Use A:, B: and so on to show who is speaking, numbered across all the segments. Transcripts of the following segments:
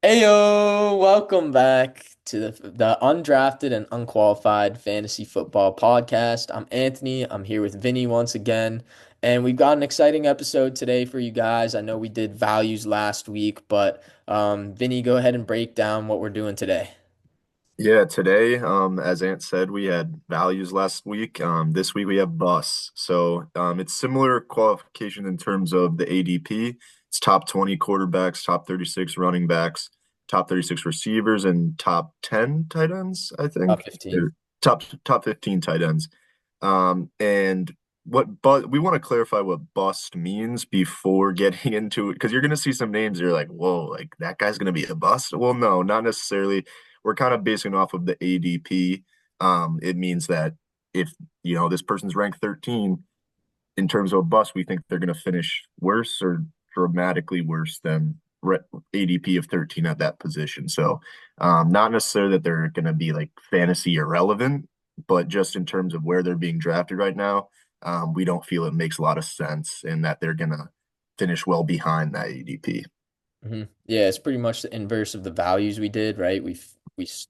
A: Heyo, welcome back to the Undrafted and Unqualified Fantasy Football Podcast. I'm Anthony. I'm here with Vinny once again, and we've got an exciting episode today for you guys. I know we did values last week, but Vinny, go ahead and break down what we're doing today.
B: Yeah, today, as Ant said, we had values last week. This week we have bus. It's similar qualification in terms of the ADP. It's top 20 quarterbacks, top 36 running backs, top 36 receivers, and top 10 tight ends, I
A: Top
B: think.
A: 15.
B: Or top 15 tight ends. And but we want to clarify what bust means before getting into it, because you're gonna see some names you're like, whoa, like that guy's gonna be a bust. Well, no, not necessarily. We're kind of basing off of the ADP. It means that if this person's ranked 13 in terms of a bust, we think they're going to finish worse or dramatically worse than ADP of 13 at that position. So, not necessarily that they're going to be like fantasy irrelevant, but just in terms of where they're being drafted right now, we don't feel it makes a lot of sense and that they're going to finish well behind that ADP.
A: Yeah, it's pretty much the inverse of the values we did, right?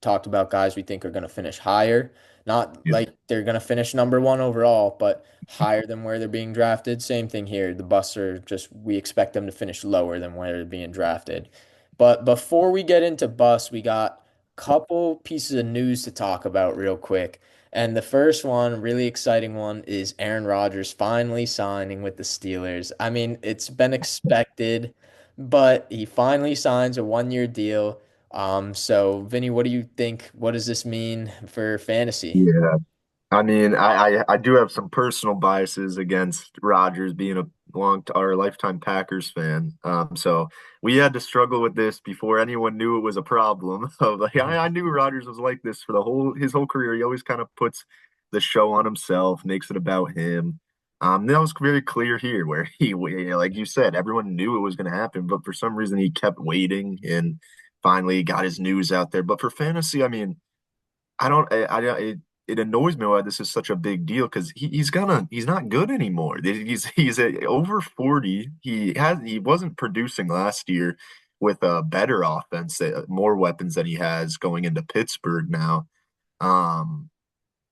A: Talked about guys we think are going to finish higher, not
B: Yeah.
A: like they're going to finish number one overall, but higher than where they're being drafted. Same thing here. The Busts are just we expect them to finish lower than where they're being drafted. But before we get into Busts, we got a couple pieces of news to talk about real quick. And the first one, really exciting one, is Aaron Rodgers finally signing with the Steelers. I mean, it's been expected, but he finally signs a 1 year deal. So Vinny, what do you think? What does this mean for fantasy?
B: Yeah. I mean, I do have some personal biases against Rodgers being a long or lifetime Packers fan. So we had to struggle with this before anyone knew it was a problem. Of like, I knew Rodgers was like this for the whole his whole career. He always kind of puts the show on himself, makes it about him. That was very clear here, where like you said, everyone knew it was going to happen, but for some reason he kept waiting and finally got his news out there. But for fantasy, I mean. I don't. It annoys me why this is such a big deal because he's not good anymore. He's over 40. He wasn't producing last year with a better offense, more weapons than he has going into Pittsburgh now. Um,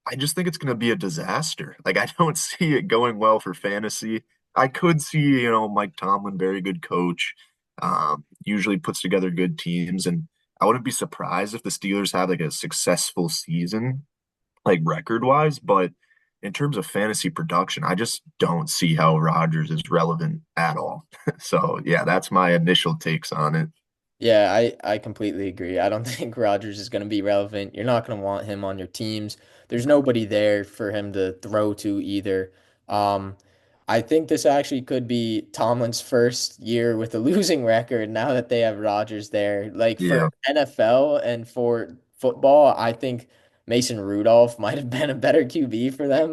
B: I just think it's going to be a disaster. Like I don't see it going well for fantasy. I could see, Mike Tomlin, very good coach, usually puts together good teams, and I wouldn't be surprised if the Steelers have like a successful season, like record wise. But in terms of fantasy production, I just don't see how Rodgers is relevant at all. So yeah, that's my initial takes on it.
A: Yeah, I completely agree. I don't think Rodgers is going to be relevant. You're not going to want him on your teams. There's nobody there for him to throw to either. Um, I think this actually could be Tomlin's first year with a losing record now that they have Rodgers there. Like for
B: Yeah.
A: NFL and for football, I think Mason Rudolph might have been a better QB for them.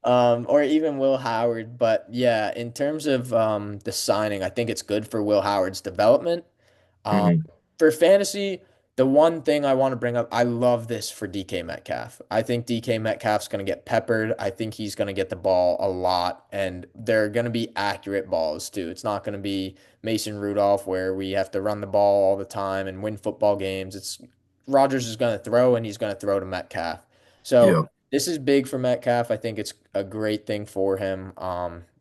A: Or even Will Howard. But yeah, in terms of the signing, I think it's good for Will Howard's development. Um,
B: Mhm.
A: for fantasy, the one thing I want to bring up, I love this for DK Metcalf. I think DK Metcalf's going to get peppered. I think he's going to get the ball a lot, and they're going to be accurate balls too. It's not going to be Mason Rudolph where we have to run the ball all the time and win football games. It's Rodgers is going to throw, and he's going to throw to Metcalf. So
B: Yeah.
A: this is big for Metcalf. I think it's a great thing for him.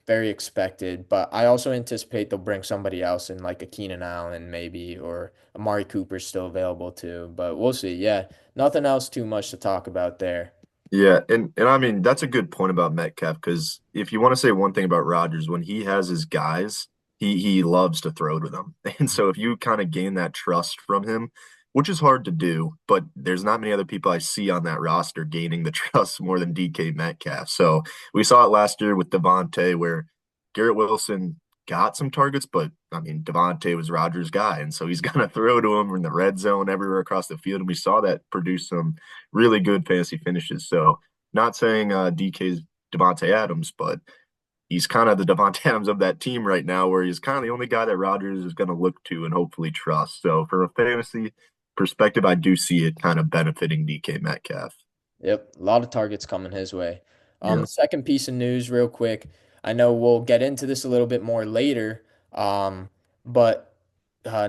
A: Very expected, but I also anticipate they'll bring somebody else in, like a Keenan Allen maybe, or Amari Cooper's still available too. But we'll see. Yeah, nothing else too much to talk about there.
B: Yeah, and I mean that's a good point about Metcalf because if you want to say one thing about Rodgers, when he has his guys, he loves to throw to them. And so if you kind of gain that trust from him, which is hard to do, but there's not many other people I see on that roster gaining the trust more than DK Metcalf. So we saw it last year with Devontae where Garrett Wilson got some targets, but I mean Devontae was Rodgers' guy, and so he's gonna throw to him in the red zone everywhere across the field, and we saw that produce some really good fantasy finishes. So not saying DK's Devontae Adams, but he's kind of the Devontae Adams of that team right now, where he's kind of the only guy that Rodgers is going to look to and hopefully trust. So from a fantasy perspective, I do see it kind of benefiting DK Metcalf.
A: Yep, a lot of targets coming his way.
B: Yeah.
A: The second piece of news, real quick. I know we'll get into this a little bit more later, but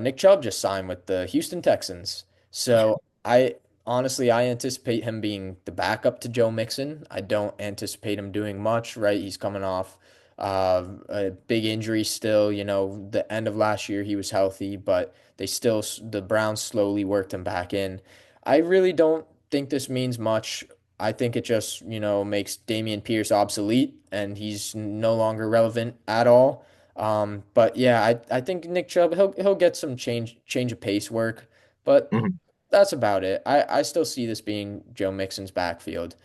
A: Nick Chubb just signed with the Houston Texans. So I anticipate him being the backup to Joe Mixon. I don't anticipate him doing much, right? He's coming off a big injury still. The end of last year he was healthy, but the Browns slowly worked him back in. I really don't think this means much. I think it just, makes Damian Pierce obsolete and he's no longer relevant at all. But yeah, I think Nick Chubb he'll get some change of pace work, but
B: Mhm.
A: that's about it. I still see this being Joe Mixon's backfield.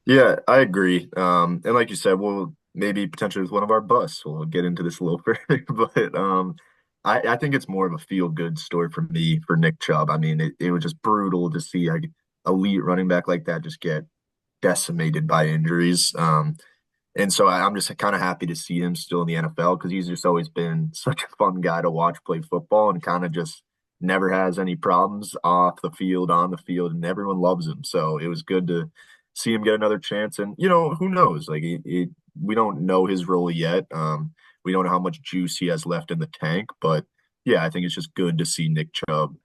B: Yeah, I agree. And like you said, we'll maybe potentially with one of our busts, we'll get into this a little further. But I think it's more of a feel-good story for me for Nick Chubb. I mean, it was just brutal to see like elite running back like that just get decimated by injuries. And so I'm just kind of happy to see him still in the NFL because he's just always been such a fun guy to watch play football and kind of just never has any problems off the field, on the field, and everyone loves him. So it was good to see him get another chance. And who knows? Like we don't know his role yet. We don't know how much juice he has left in the tank, but yeah, I think it's just good to see Nick Chubb.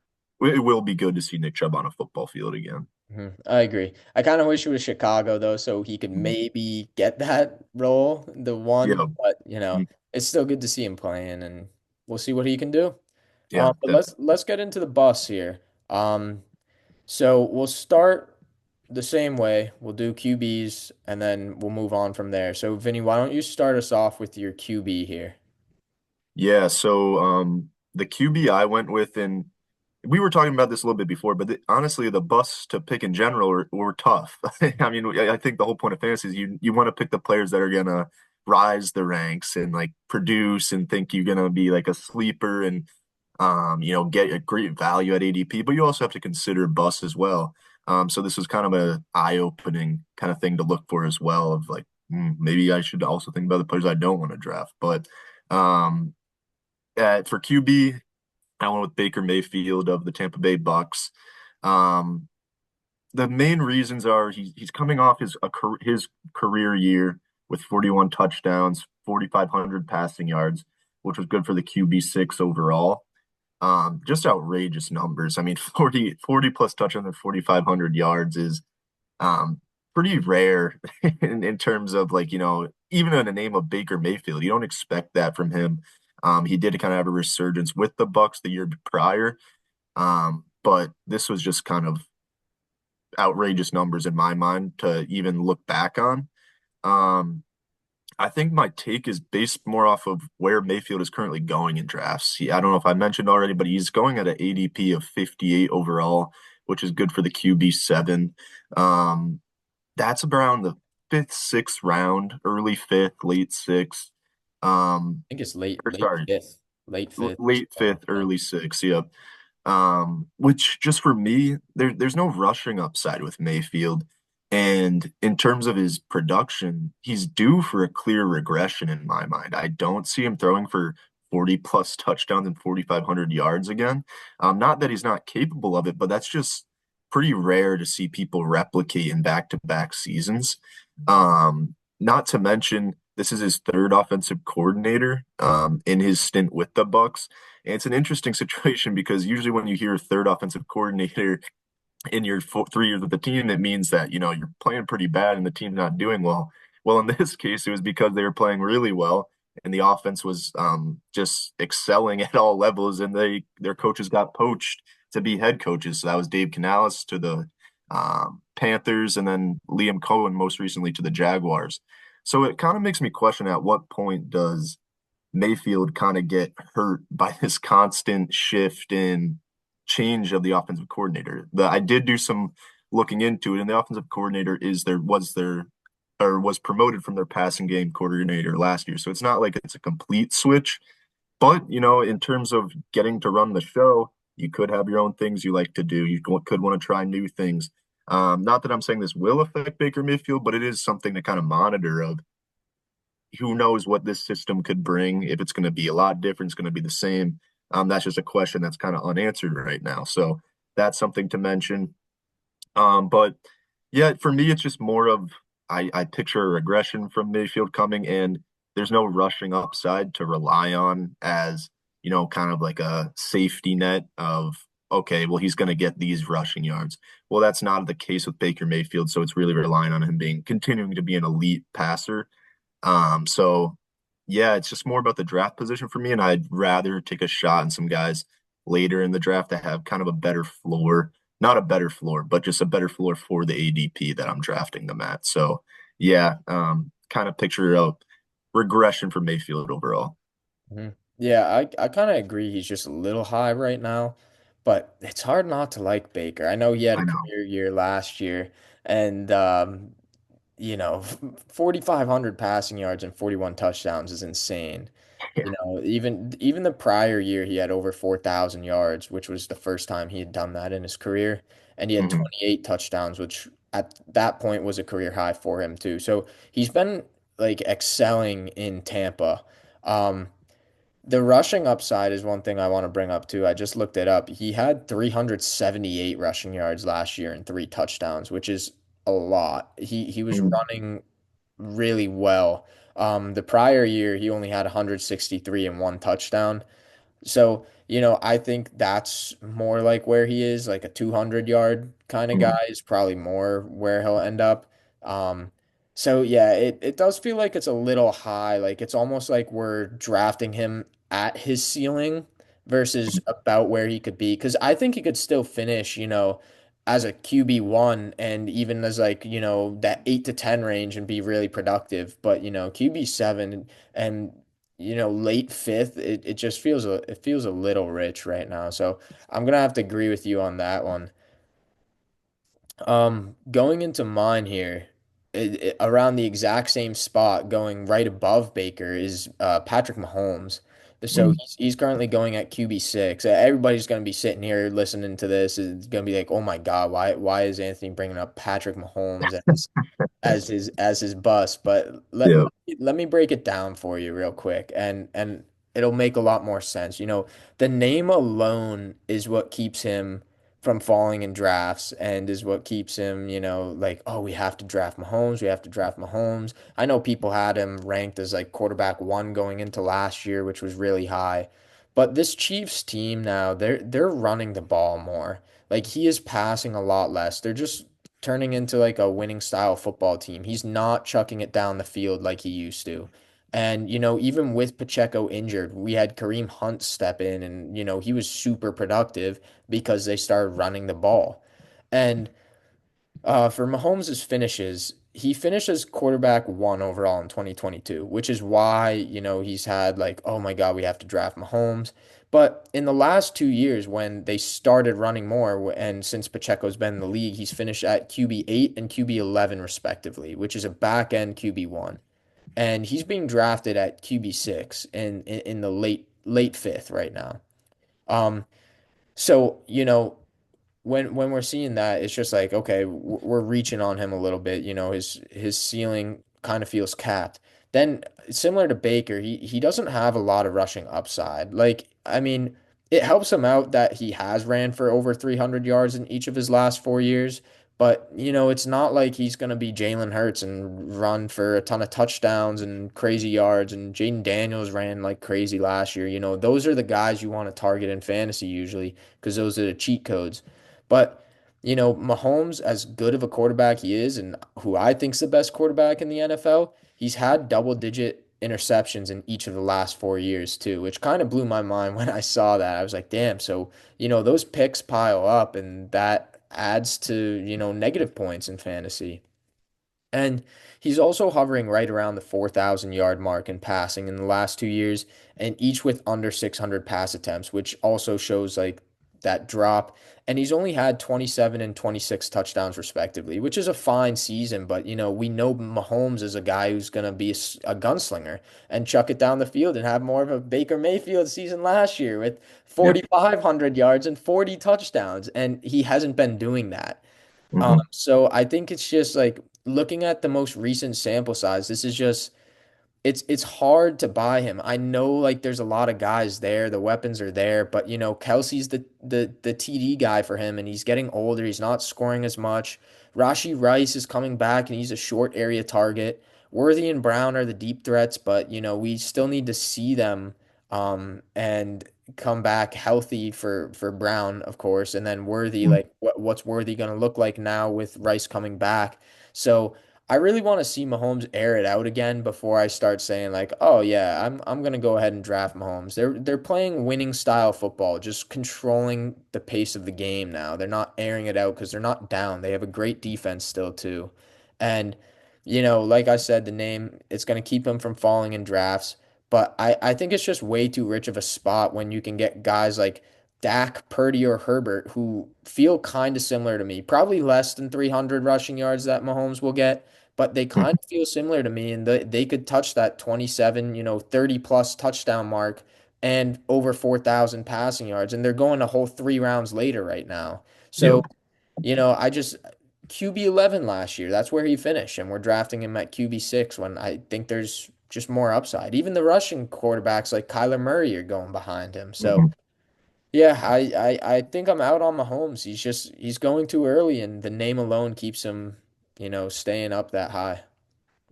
B: It will be good to see Nick Chubb on a football field again.
A: I agree. I kind of wish it was Chicago though, so he could
B: Mhm.
A: maybe get that role, the
B: Yeah.
A: one. But
B: Mhm.
A: it's still good to see him playing, and we'll see what he can do.
B: Yeah.
A: But let's get into the bus here. Um, So we'll start the same way. We'll do QBs and then we'll move on from there. So Vinny, why don't you start us off with your QB here?
B: Yeah, so the QB I went with, and we were talking about this a little bit before, but honestly, the busts to pick in general were tough. I mean, I think the whole point of fantasy is you want to pick the players that are gonna rise the ranks and like produce and think you're gonna be like a sleeper and get a great value at ADP, but you also have to consider busts as well. So this was kind of a eye-opening kind of thing to look for as well of like maybe I should also think about the players I don't want to draft, but um for QB, I went with Baker Mayfield of the Tampa Bay Bucks. Um, the main reasons are he's coming off his career year with 41 touchdowns, 4,500 passing yards, which was good for the QB6 overall. Just outrageous numbers. I mean, 40 plus touchdowns and 4,500 yards is um, pretty rare in terms of like, even in the name of Baker Mayfield, you don't expect that from him. He did kind of have a resurgence with the Bucks the year prior, but this was just kind of outrageous numbers in my mind to even look back on. Um, I think my take is based more off of where Mayfield is currently going in drafts. I don't know if I mentioned already, but he's going at an ADP of 58 overall, which is good for the QB7. Um, that's around the fifth, sixth round, early fifth, late sixth.
A: I think it's late,
B: Or
A: late
B: sorry,
A: fifth, late fifth.
B: late fifth,
A: Yeah.
B: early sixth. Yep. Which just for me, there's no rushing upside with Mayfield. And in terms of his production, he's due for a clear regression in my mind. I don't see him throwing for 40 plus touchdowns and 4,500 yards again. Not that he's not capable of it, but that's just pretty rare to see people replicate in back-to-back seasons. Not to mention, this is his third offensive coordinator in his stint with the Bucks. And it's an interesting situation because usually when you hear third offensive coordinator in your 3 years with the team, it means that, you're playing pretty bad and the team's not doing well. Well, in this case, it was because they were playing really well and the offense was just excelling at all levels and their coaches got poached to be head coaches. So that was Dave Canales to the Panthers and then Liam Cohen most recently to the Jaguars. So it kind of makes me question at what point does Mayfield kind of get hurt by this constant shift in change of the offensive coordinator. I did do some looking into it, and the offensive coordinator was promoted from their passing game coordinator last year. So it's not like it's a complete switch. But in terms of getting to run the show, you could have your own things you like to do. You could want to try new things. Not that I'm saying this will affect Baker Mayfield, but it is something to kind of monitor of who knows what this system could bring, if it's going to be a lot different, it's going to be the same. That's just a question that's kind of unanswered right now. So that's something to mention. But yeah, for me, it's just more of I picture a regression from Mayfield coming, and there's no rushing upside to rely on as kind of like a safety net of, okay, well, he's going to get these rushing yards. Well, that's not the case with Baker Mayfield. So it's really relying on him being continuing to be an elite passer. So yeah, it's just more about the draft position for me. And I'd rather take a shot on some guys later in the draft that have kind of a better floor, not a better floor, but just a better floor for the ADP that I'm drafting them at. So yeah, kind of picture a regression for Mayfield overall.
A: Mhm. Yeah, I kind of agree. He's just a little high right now, but it's hard not to like Baker. I know he had a
B: I know.
A: career year last year, and 4,500 passing yards and 41 touchdowns is insane.
B: Yeah.
A: Even the prior year he had over 4,000 yards, which was the first time he had done that in his career, and he had
B: Mhm.
A: 28 touchdowns, which at that point was a career high for him too. So he's been like excelling in Tampa. Um, the rushing upside is one thing I want to bring up too. I just looked it up. He had 378 rushing yards last year and three touchdowns, which is a lot. He was
B: Mhm.
A: running really well. The prior year he only had 163 and one touchdown. So, I think that's more like where he is, like a 200 yard kind of
B: Mhm.
A: guy is probably more where he'll end up. Um, so yeah, it does feel like it's a little high. Like it's almost like we're drafting him at his ceiling versus about where he could be. Because I think he could still finish, as a QB1 and even as like, that 8 to 10 range and be really productive. But, QB7 and late fifth, it just feels a little rich right now. So I'm gonna have to agree with you on that one. Going into mine here, around the exact same spot, going right above Baker is Patrick Mahomes. So
B: Mhm.
A: he's currently going at QB6. Everybody's gonna be sitting here listening to this. It's gonna be like, oh my God, why is Anthony bringing up Patrick Mahomes as his bus? But
B: Yeah.
A: let me break it down for you real quick, and it'll make a lot more sense. The name alone is what keeps him from falling in drafts and is what keeps him, like, oh, we have to draft Mahomes, we have to draft Mahomes. I know people had him ranked as like quarterback one going into last year, which was really high. But this Chiefs team now, they're running the ball more. Like he is passing a lot less. They're just turning into like a winning style football team. He's not chucking it down the field like he used to. And, even with Pacheco injured, we had Kareem Hunt step in and, he was super productive because they started running the ball. And for Mahomes' finishes, he finished as quarterback one overall in 2022, which is why, he's had like, oh my God, we have to draft Mahomes. But in the last 2 years, when they started running more, and since Pacheco's been in the league, he's finished at QB8 and QB11 respectively, which is a back end QB1. And he's being drafted at QB6 in the late fifth right now. Um, so, when we're seeing that, it's just like, okay, we're reaching on him a little bit. His ceiling kind of feels capped. Then similar to Baker, he doesn't have a lot of rushing upside. Like, I mean, it helps him out that he has ran for over 300 yards in each of his last 4 years. But, it's not like he's going to be Jalen Hurts and run for a ton of touchdowns and crazy yards. And Jaden Daniels ran like crazy last year. Those are the guys you want to target in fantasy usually because those are the cheat codes. But, Mahomes, as good of a quarterback he is, and who I think's the best quarterback in the NFL, he's had double-digit interceptions in each of the last 4 years too, which kind of blew my mind when I saw that. I was like, damn, so, those picks pile up and that adds to, negative points in fantasy. And he's also hovering right around the 4,000 yard mark in passing in the last 2 years, and each with under 600 pass attempts, which also shows like that drop. And he's only had 27 and 26 touchdowns respectively, which is a fine season. But, we know Mahomes is a guy who's going to be a gunslinger and chuck it down the field and have more of a Baker Mayfield season last year with
B: Yeah.
A: 4,500 yards and 40 touchdowns. And he hasn't been doing that.
B: Mhm.
A: So I think it's just like looking at the most recent sample size, this is just it's hard to buy him. I know like there's a lot of guys there, the weapons are there, but Kelsey's the TD guy for him and he's getting older, he's not scoring as much. Rashi Rice is coming back and he's a short area target. Worthy and Brown are the deep threats, but we still need to see them. And come back healthy for Brown, of course, and then Worthy, like what's Worthy going to look like now with Rice coming back? So I really want to see Mahomes air it out again before I start saying like, oh yeah, I'm gonna go ahead and draft Mahomes. They're playing winning style football, just controlling the pace of the game now. They're not airing it out because they're not down. They have a great defense still too. And like I said, the name it's gonna keep him from falling in drafts. But I think it's just way too rich of a spot when you can get guys like Dak, Purdy, or Herbert who feel kind of similar to me. Probably less than 300 rushing yards that Mahomes will get, but they kind of feel similar to me, and they could touch that 27, 30 plus touchdown mark and over 4,000 passing yards, and they're going a whole 3 rounds later right now. So,
B: Yep.
A: I just QB 11 last year, that's where he finished, and we're drafting him at QB 6 when I think there's just more upside. Even the rushing quarterbacks like Kyler Murray are going behind him. So,
B: Mhm.
A: yeah, I think I'm out on Mahomes. He's going too early, and the name alone keeps him, staying up that high.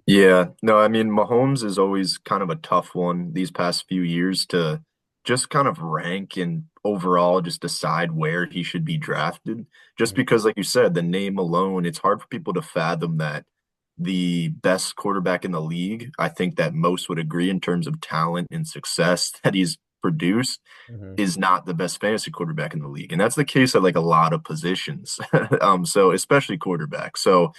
B: Yeah, no, I mean, Mahomes is always kind of a tough one these past few years to just kind of rank and overall just decide where he should be drafted. Just
A: Mhm.
B: because, like you said, the name alone, it's hard for people to fathom that the best quarterback in the league, I think that most would agree in terms of talent and success that he's produced,
A: Mhm.
B: is not the best fantasy quarterback in the league. And that's the case at like a lot of positions. So especially quarterback. So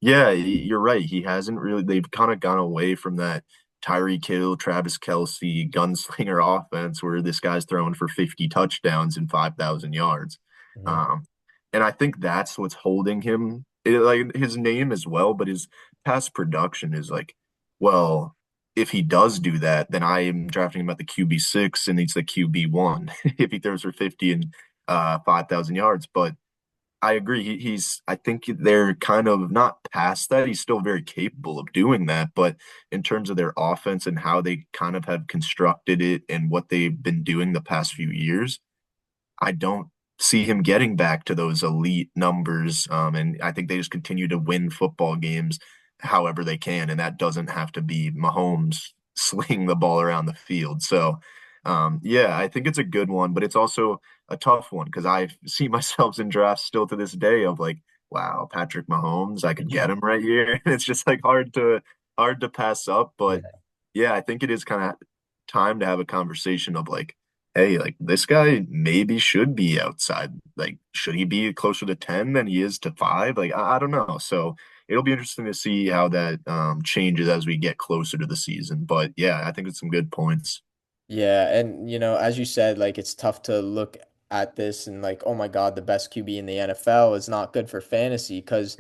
B: yeah, you're right. He hasn't really, they've kind of gone away from that Tyreek Hill, Travis Kelce gunslinger offense where this guy's throwing for 50 touchdowns and 5,000 yards.
A: Mhm.
B: Um, and I think that's what's holding him. Like his name as well, but his past production is like, well, if he does do that, then I am drafting him at the QB 6 and he's the QB 1 if he throws for 50 and 5,000 yards. But I agree. I think they're kind of not past that. He's still very capable of doing that. But in terms of their offense and how they kind of have constructed it and what they've been doing the past few years, I don't see him getting back to those elite numbers. And I think they just continue to win football games however they can. And that doesn't have to be Mahomes slinging the ball around the field. So, yeah, I think it's a good one, but it's also a tough one because I see myself in drafts still to this day of like, wow, Patrick Mahomes, I could get him right here. It's just like hard to pass up. But
A: Yeah.
B: yeah, I think it is kind of time to have a conversation of like, hey, like this guy maybe should be outside. Like, should he be closer to 10 than he is to 5? Like, I don't know. So it'll be interesting to see how that changes as we get closer to the season. But yeah, I think it's some good points.
A: Yeah, and as you said, like it's tough to look at this and like, oh my God, the best QB in the NFL is not good for fantasy because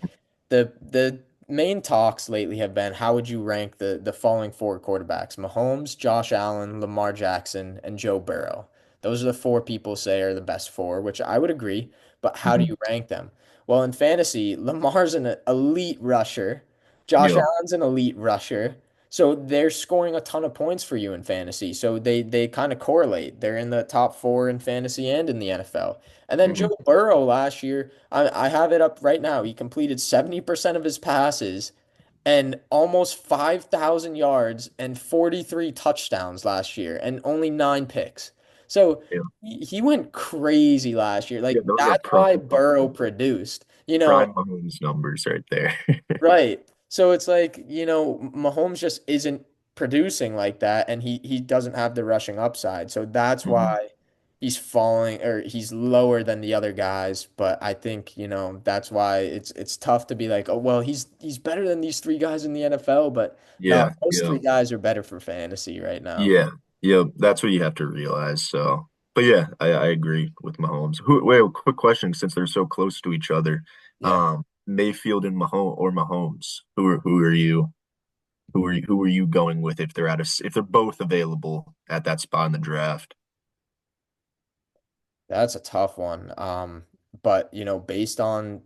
A: the main talks lately have been how would you rank the following four quarterbacks? Mahomes, Josh Allen, Lamar Jackson, and Joe Burrow. Those are the four people say are the best four, which I would agree, but how do
B: Mhm.
A: you rank them? Well, in fantasy, Lamar's an elite rusher, Josh
B: Yep.
A: Allen's an elite rusher. So they're scoring a ton of points for you in fantasy. So they kind of correlate. They're in the top four in fantasy and in the NFL. And then
B: Mhm.
A: Joe Burrow last year, I have it up right now. He completed 70% of his passes and almost 5,000 yards and 43 touchdowns last year and only 9 picks. So
B: Yeah.
A: he went crazy last year.
B: Yeah,
A: Like
B: those are
A: that's why Burrow
B: prime
A: produced.
B: Mahomes numbers right there.
A: Right. So it's like, Mahomes just isn't producing like that and he doesn't have the rushing upside. So that's
B: Mhm.
A: why he's falling or he's lower than the other guys, but I think, that's why it's tough to be like, "Oh, well, he's better than these three guys in the NFL," but no,
B: Yeah,
A: those
B: yeah.
A: three guys are better for fantasy right now.
B: Yeah, yeah, that's what you have to realize. So, but yeah, I agree with Mahomes. Wait, quick question, since they're so close to each other,
A: Yeah.
B: Mayfield and Mahomes, who are you going with if if they're both available at that spot in the draft?
A: That's a tough one. But based on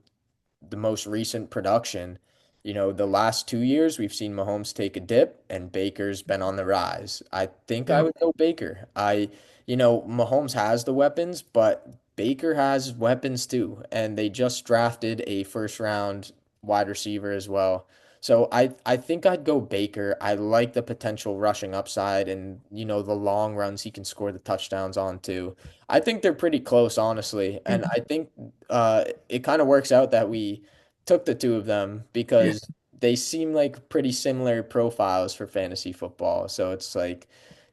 A: the most recent production, the last 2 years we've seen Mahomes take a dip and Baker's been on the rise. I think I
B: Yeah.
A: would go Baker. Mahomes has the weapons, but Baker has weapons too, and they just drafted a first round wide receiver as well. So I think I'd go Baker. I like the potential rushing upside and the long runs he can score the touchdowns on too. I think they're pretty close, honestly. And I think it kind of works out that we took the two of them
B: Yeah.
A: because they seem like pretty similar profiles for fantasy football. So it's like,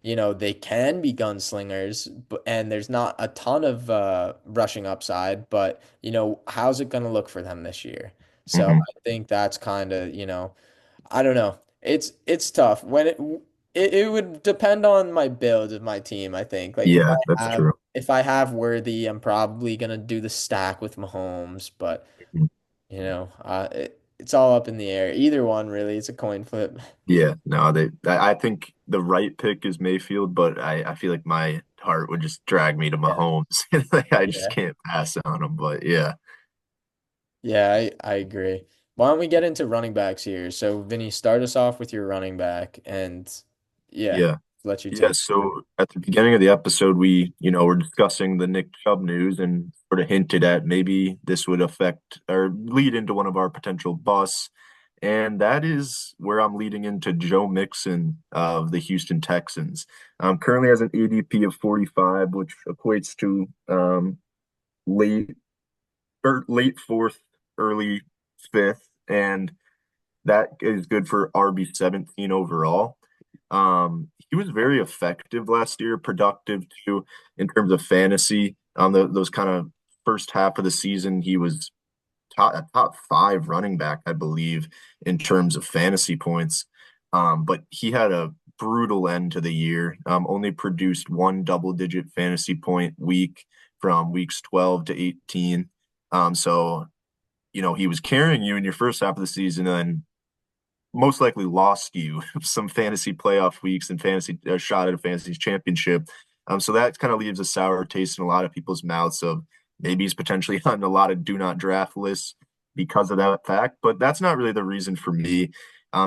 A: they can be gunslingers, but and there's not a ton of rushing upside, but how's it going to look for them this year? So
B: Hmm.
A: I think that's kind of, I don't know. It's tough. It would depend on my build of my team, I think. Like
B: Yeah, that's true.
A: if I have Worthy, I'm probably gonna do the stack with Mahomes, but
B: Mhm.
A: it's all up in the air. Either one really, it's a coin flip.
B: Yeah, no, I think the right pick is Mayfield, but I feel like my heart would just drag me to
A: Yeah.
B: Mahomes. Like, I just
A: Yeah.
B: can't pass on him. But yeah,
A: Yeah, I agree. Why don't we get into running backs here? So, Vinny, start us off with your running back, and yeah,
B: yeah.
A: let you
B: Yeah,
A: take.
B: so at the beginning of the episode, were discussing the Nick Chubb news and sort of hinted at maybe this would affect or lead into one of our potential busts. And that is where I'm leading into Joe Mixon of the Houston Texans. Currently has an ADP of 45, which equates to late late fourth, early fifth, and that is good for RB 17 overall. He was very effective last year, productive too in terms of fantasy. Those kind of first half of the season, he was a top five running back, I believe, in terms of fantasy points. But he had a brutal end to the year. Only produced one double-digit fantasy point week from weeks 12 to 18. So he was carrying you in your first half of the season, and most likely lost you some fantasy playoff weeks and fantasy shot at a fantasy championship. So that kind of leaves a sour taste in a lot of people's mouths of maybe he's potentially on a lot of do not draft lists because of that fact. But that's not really the reason for me.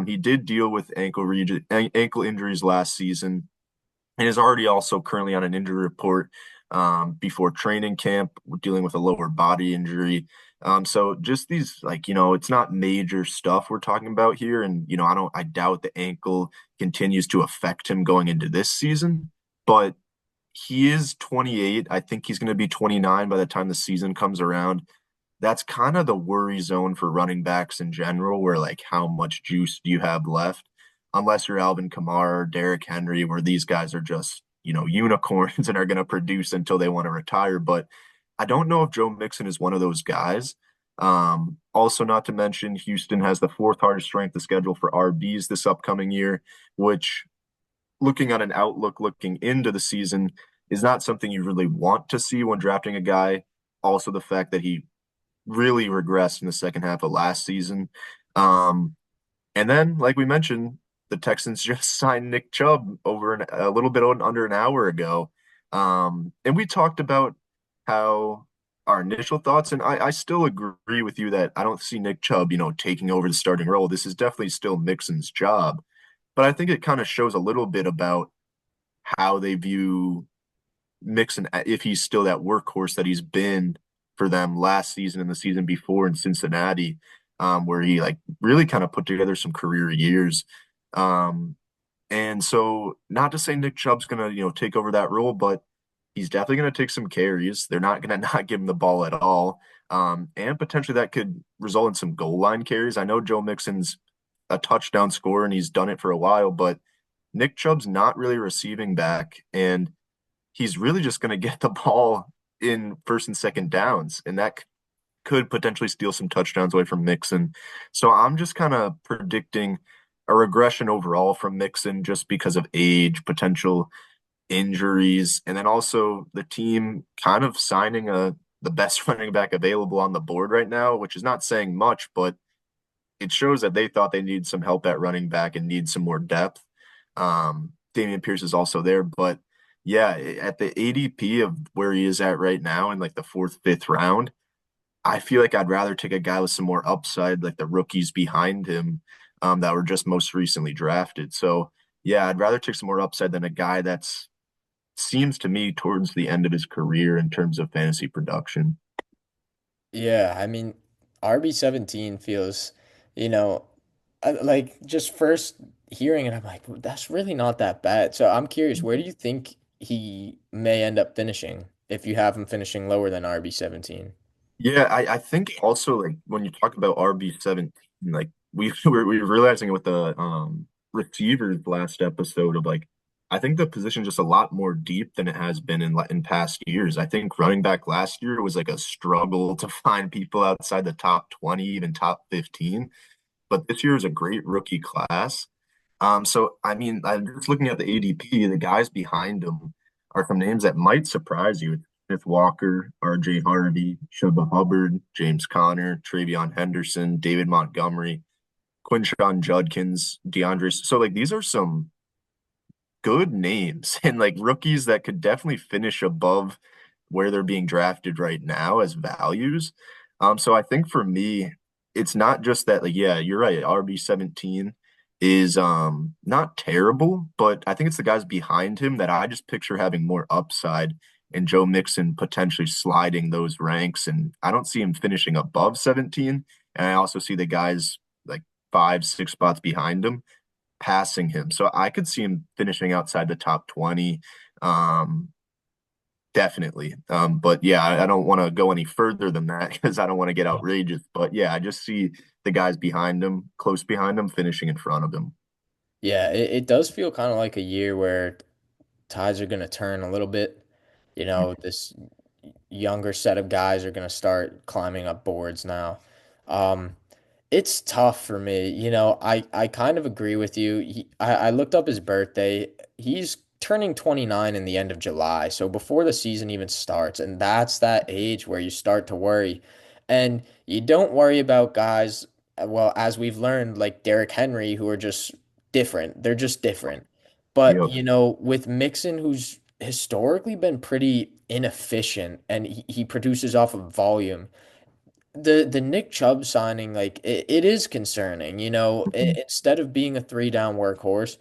B: He did deal with ankle injuries last season and is already also currently on an injury report before training camp, dealing with a lower body injury. So just these, like, it's not major stuff we're talking about here. And, I doubt the ankle continues to affect him going into this season, but he is 28. I think he's going to be 29 by the time the season comes around. That's kind of the worry zone for running backs in general, where like how much juice do you have left? Unless you're Alvin Kamara or Derrick Henry, where these guys are just, unicorns and are going to produce until they want to retire. But I don't know if Joe Mixon is one of those guys. Also, not to mention, Houston has the fourth hardest strength of schedule for RBs this upcoming year, which looking at an outlook looking into the season is not something you really want to see when drafting a guy. Also, the fact that he really regressed in the second half of last season. Um, and then, like we mentioned, the Texans just signed Nick Chubb a little bit under an hour ago. And we talked about how our initial thoughts, and I still agree with you that I don't see Nick Chubb, taking over the starting role. This is definitely still Mixon's job. But I think it kind of shows a little bit about how they view Mixon if he's still that workhorse that he's been for them last season and the season before in Cincinnati, where he like really kind of put together some career years. Um, and so, not to say Nick Chubb's gonna take over that role, but he's definitely gonna take some carries. They're not gonna not give him the ball at all, and potentially that could result in some goal line carries. I know Joe Mixon's a touchdown scorer and he's done it for a while, but Nick Chubb's not really receiving back, and he's really just going to get the ball in first and second downs, and that could potentially steal some touchdowns away from Mixon. So I'm just kind of predicting a regression overall from Mixon just because of age, potential injuries, and then also the team kind of signing the best running back available on the board right now, which is not saying much, but it shows that they thought they need some help at running back and need some more depth. Damian Pierce is also there, but yeah, at the ADP of where he is at right now in like the fourth, fifth round, I feel like I'd rather take a guy with some more upside, like the rookies behind him, that were just most recently drafted. So yeah, I'd rather take some more upside than a guy that's seems to me towards the end of his career in terms of fantasy production.
A: Yeah, I mean, RB17 feels, you know. like just first hearing it, I'm like, "Well, that's really not that bad." So I'm curious, where do you think he may end up finishing if you have him finishing lower than RB 17?
B: Yeah, I think also like when you talk about RB17, like we were realizing with the receivers last episode of like I think the position just a lot more deep than it has been in past years. I think running back last year was like a struggle to find people outside the top 20, even top 15. But this year is a great rookie class. So I mean, I'm just looking at the ADP, the guys behind him are some names that might surprise you. Smith Walker, RJ Harvey, Chuba Hubbard, James Conner, Travion Henderson, David Montgomery, Quinshon Judkins, DeAndre. So like these are some good names and like rookies that could definitely finish above where they're being drafted right now as values. So I think for me, it's not just that like, yeah, you're right. RB17 is not terrible, but I think it's the guys behind him that I just picture having more upside and Joe Mixon potentially sliding those ranks. And I don't see him finishing above 17. And I also see the guys like 5, 6 spots behind him passing him. So I could see him finishing outside the top 20. Um, Definitely. But yeah, I don't want to go any further than that because I don't want to get outrageous. But yeah, I just see the guys behind him, close behind him, finishing in front of him.
A: Yeah, it does feel kind of like a year where tides are going to turn a little bit. You know, this younger set of guys are going to start climbing up boards now. Um, it's tough for me. You know, I kind of agree with you. I looked up his birthday. He's turning 29 in the end of July, so before the season even starts, and that's that age where you start to worry. And you don't worry about guys, well, as we've learned, like Derrick Henry, who are just different. They're just different. But,
B: Yep.
A: you know, with Mixon, who's historically been pretty inefficient and he produces off of volume, the Nick Chubb signing, like it is concerning, you know,
B: Mhm.
A: instead of being a three down workhorse,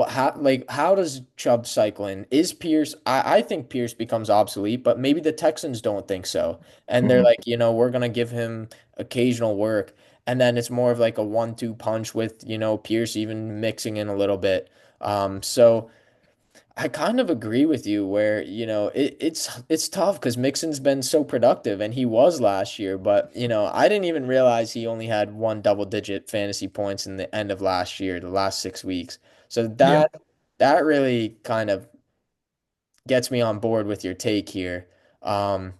A: how does Chubb cycle in? Is Pierce, I think Pierce becomes obsolete, but maybe the Texans don't think so. And they're
B: Mhm.
A: like, you know, we're gonna give him occasional work. And then it's more of like a 1-2 punch with, you know, Pierce even mixing in a little bit. So I kind of agree with you where, you know, it's tough because Mixon's been so productive and he was last year, but you know, I didn't even realize he only had one double digit fantasy points in the end of last year, the last 6 weeks. So
B: Yeah.
A: that really kind of gets me on board with your take here. Um,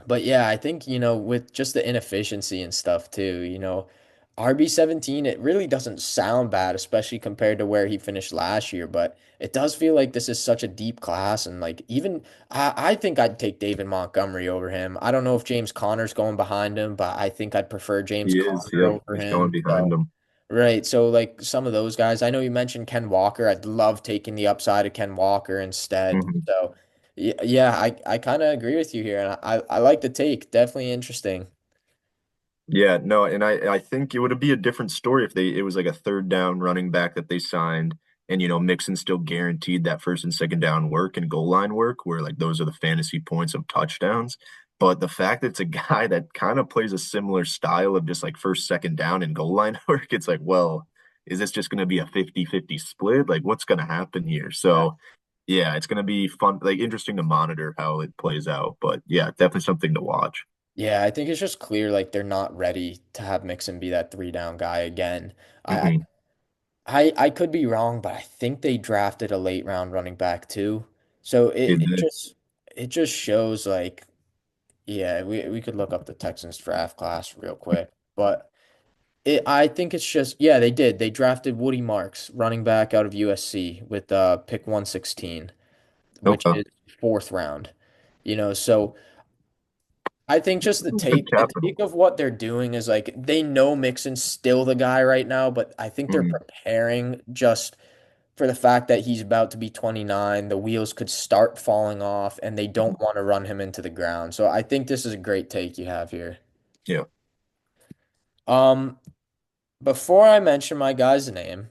A: but yeah, I think, you know, with just the inefficiency and stuff too, you know, RB17, it really doesn't sound bad, especially compared to where he finished last year, but it does feel like this is such a deep class. And like, even I think I'd take David Montgomery over him. I don't know if James Conner's going behind him, but I think I'd prefer James
B: He is.
A: Conner
B: Yep.
A: over
B: He's going
A: him.
B: behind
A: So,
B: him.
A: right. So, like, some of those guys, I know you mentioned Ken Walker. I'd love taking the upside of Ken Walker instead.
B: Mhm.
A: So, yeah, I kind of agree with you here, and I like the take. Definitely interesting.
B: Yeah, no, and I think it would be a different story if it was like a third down running back that they signed and Mixon still guaranteed that first and second down work and goal line work where like those are the fantasy points of touchdowns. But the fact that it's a guy that kind of plays a similar style of just like first, second down and goal line work, it's like, well, is this just going to be a 50-50 split? Like what's going to happen here? So, yeah, it's going to be fun, like interesting to monitor how it plays out. But yeah, definitely something to watch.
A: Yeah, I think it's just clear like they're not ready to have Mixon be that three down guy again. I
B: Hmm.
A: I could be wrong, but I think they drafted a late round running back too. So
B: Did they?
A: it just shows like, yeah, we could look up the Texans draft class real quick. But I think it's just, yeah, they did. They drafted Woody Marks, running back out of USC with pick 116, which
B: Okay.
A: is fourth round. You know, so I think just
B: Good
A: the
B: capital.
A: take of what they're doing is like they know Mixon's still the guy right now, but I think they're
B: Mhm.
A: preparing just for the fact that he's about to be 29, the wheels could start falling off, and they don't want to run him into the ground. So I think this is a great take you have here.
B: Yeah.
A: Um, Before I mention my guy's name,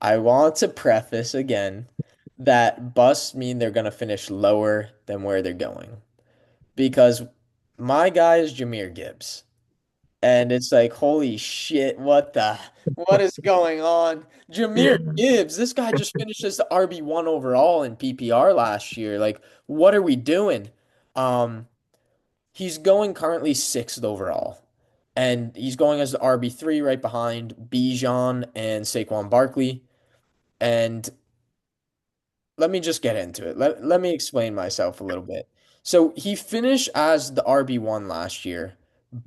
A: I want to preface again that busts mean they're going to finish lower than where they're going. Because my guy is Jahmyr Gibbs. And it's like, holy shit, what is going on?
B: Yeah.
A: Jahmyr Gibbs, this guy just finished as the RB1 overall in PPR last year. Like, what are we doing? Um, he's going currently sixth overall. And he's going as the RB3 right behind Bijan and Saquon Barkley. And let me just get into it. Let me explain myself a little bit. So he finished as the RB1 last year,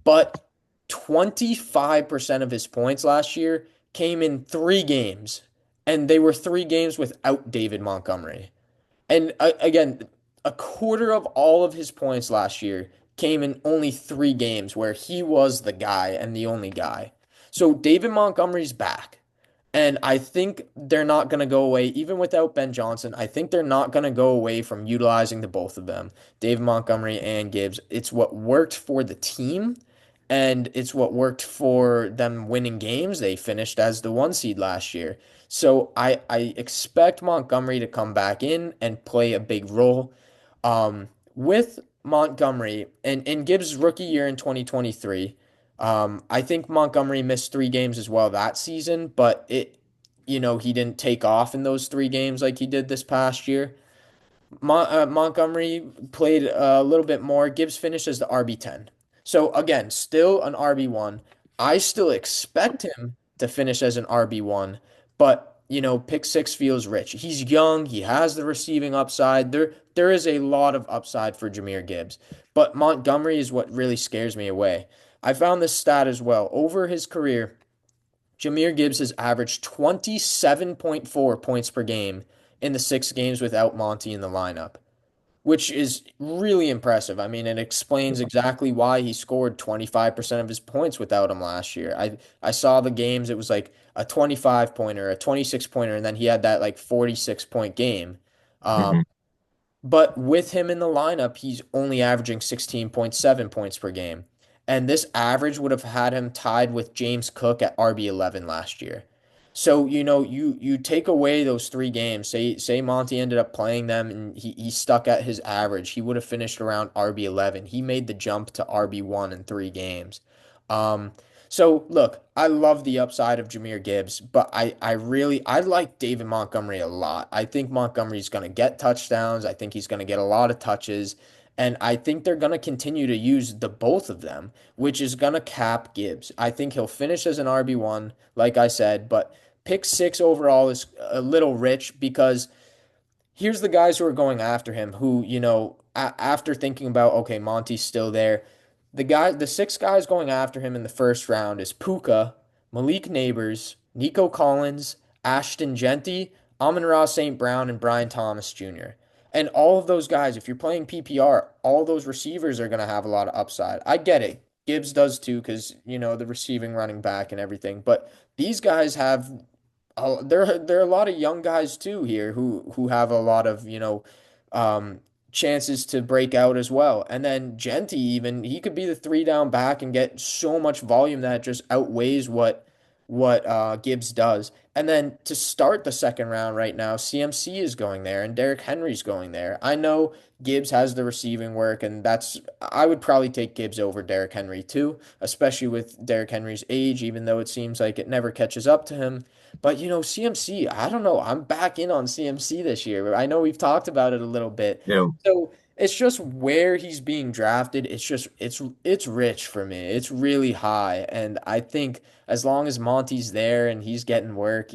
A: but 25% of his points last year came in three games, and they were three games without David Montgomery. And again, a quarter of all of his points last year came in only three games where he was the guy and the only guy. So David Montgomery's back. And I think they're not going to go away, even without Ben Johnson. I think they're not going to go away from utilizing the both of them, David Montgomery and Gibbs. It's what worked for the team, and it's what worked for them winning games. They finished as the one seed last year. So I expect Montgomery to come back in and play a big role. With Montgomery and in Gibbs' rookie year in 2023, I think Montgomery missed three games as well that season, but he didn't take off in those three games like he did this past year. Montgomery played a little bit more. Gibbs finished as the RB10. So again, still an RB1. I still expect him to finish as an RB1, but pick six feels rich. He's young, he has the receiving upside. There is a lot of upside for Jahmyr Gibbs, but Montgomery is what really scares me away. I found this stat as well. Over his career, Jahmyr Gibbs has averaged 27.4 points per game in the six games without Monty in the lineup, which is really impressive. I mean, it explains exactly why he scored 25% of his points without him last year. I saw the games, it was like a 25 pointer, a 26 pointer, and then he had that like 46-point game. Um,
B: Mhm.
A: but with him in the lineup, he's only averaging 16.7 points per game. And this average would have had him tied with James Cook at RB11 last year. So, you take away those three games. Say Monty ended up playing them and he stuck at his average. He would have finished around RB11. He made the jump to RB1 in three games. Um, so look, I love the upside of Jahmyr Gibbs, but I like David Montgomery a lot. I think Montgomery's going to get touchdowns. I think he's going to get a lot of touches. And I think they're going to continue to use the both of them, which is going to cap Gibbs. I think he'll finish as an RB1, like I said, but pick six overall is a little rich because here's the guys who are going after him who, after thinking about, okay, Monty's still there. The six guys going after him in the first round is Puka, Malik Neighbors, Nico Collins, Ashton Genty, Amon-Ra St. Brown, and Brian Thomas Jr. And all of those guys, if you're playing PPR, all those receivers are going to have a lot of upside. I get it. Gibbs does too because, the receiving running back and everything. But these guys have there are a lot of young guys too here who have a lot of um, chances to break out as well. And then Genty even he could be the three down back and get so much volume that just outweighs what Gibbs does. And then to start the second round right now, CMC is going there and Derrick Henry's going there. I know Gibbs has the receiving work, and I would probably take Gibbs over Derrick Henry too, especially with Derrick Henry's age, even though it seems like it never catches up to him. But CMC, I don't know. I'm back in on CMC this year. I know we've talked about it a little bit.
B: Yeah.
A: So it's just where he's being drafted. It's rich for me. It's really high. And I think as long as Monty's there and he's getting work,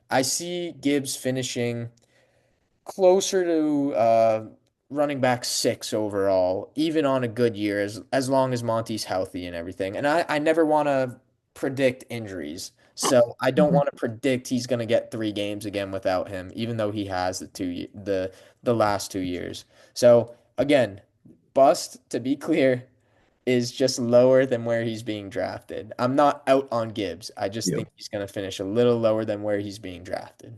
A: I see Gibbs finishing closer to running back six overall, even on a good year, as long as Monty's healthy and everything. And I never want to predict injuries. So I don't
B: Mhm.
A: want to predict he's going to get three games again without him, even though he has the last 2 years. So again, bust, to be clear, is just lower than where he's being drafted. I'm not out on Gibbs. I just
B: Yeah.
A: think he's going to finish a little lower than where he's being drafted.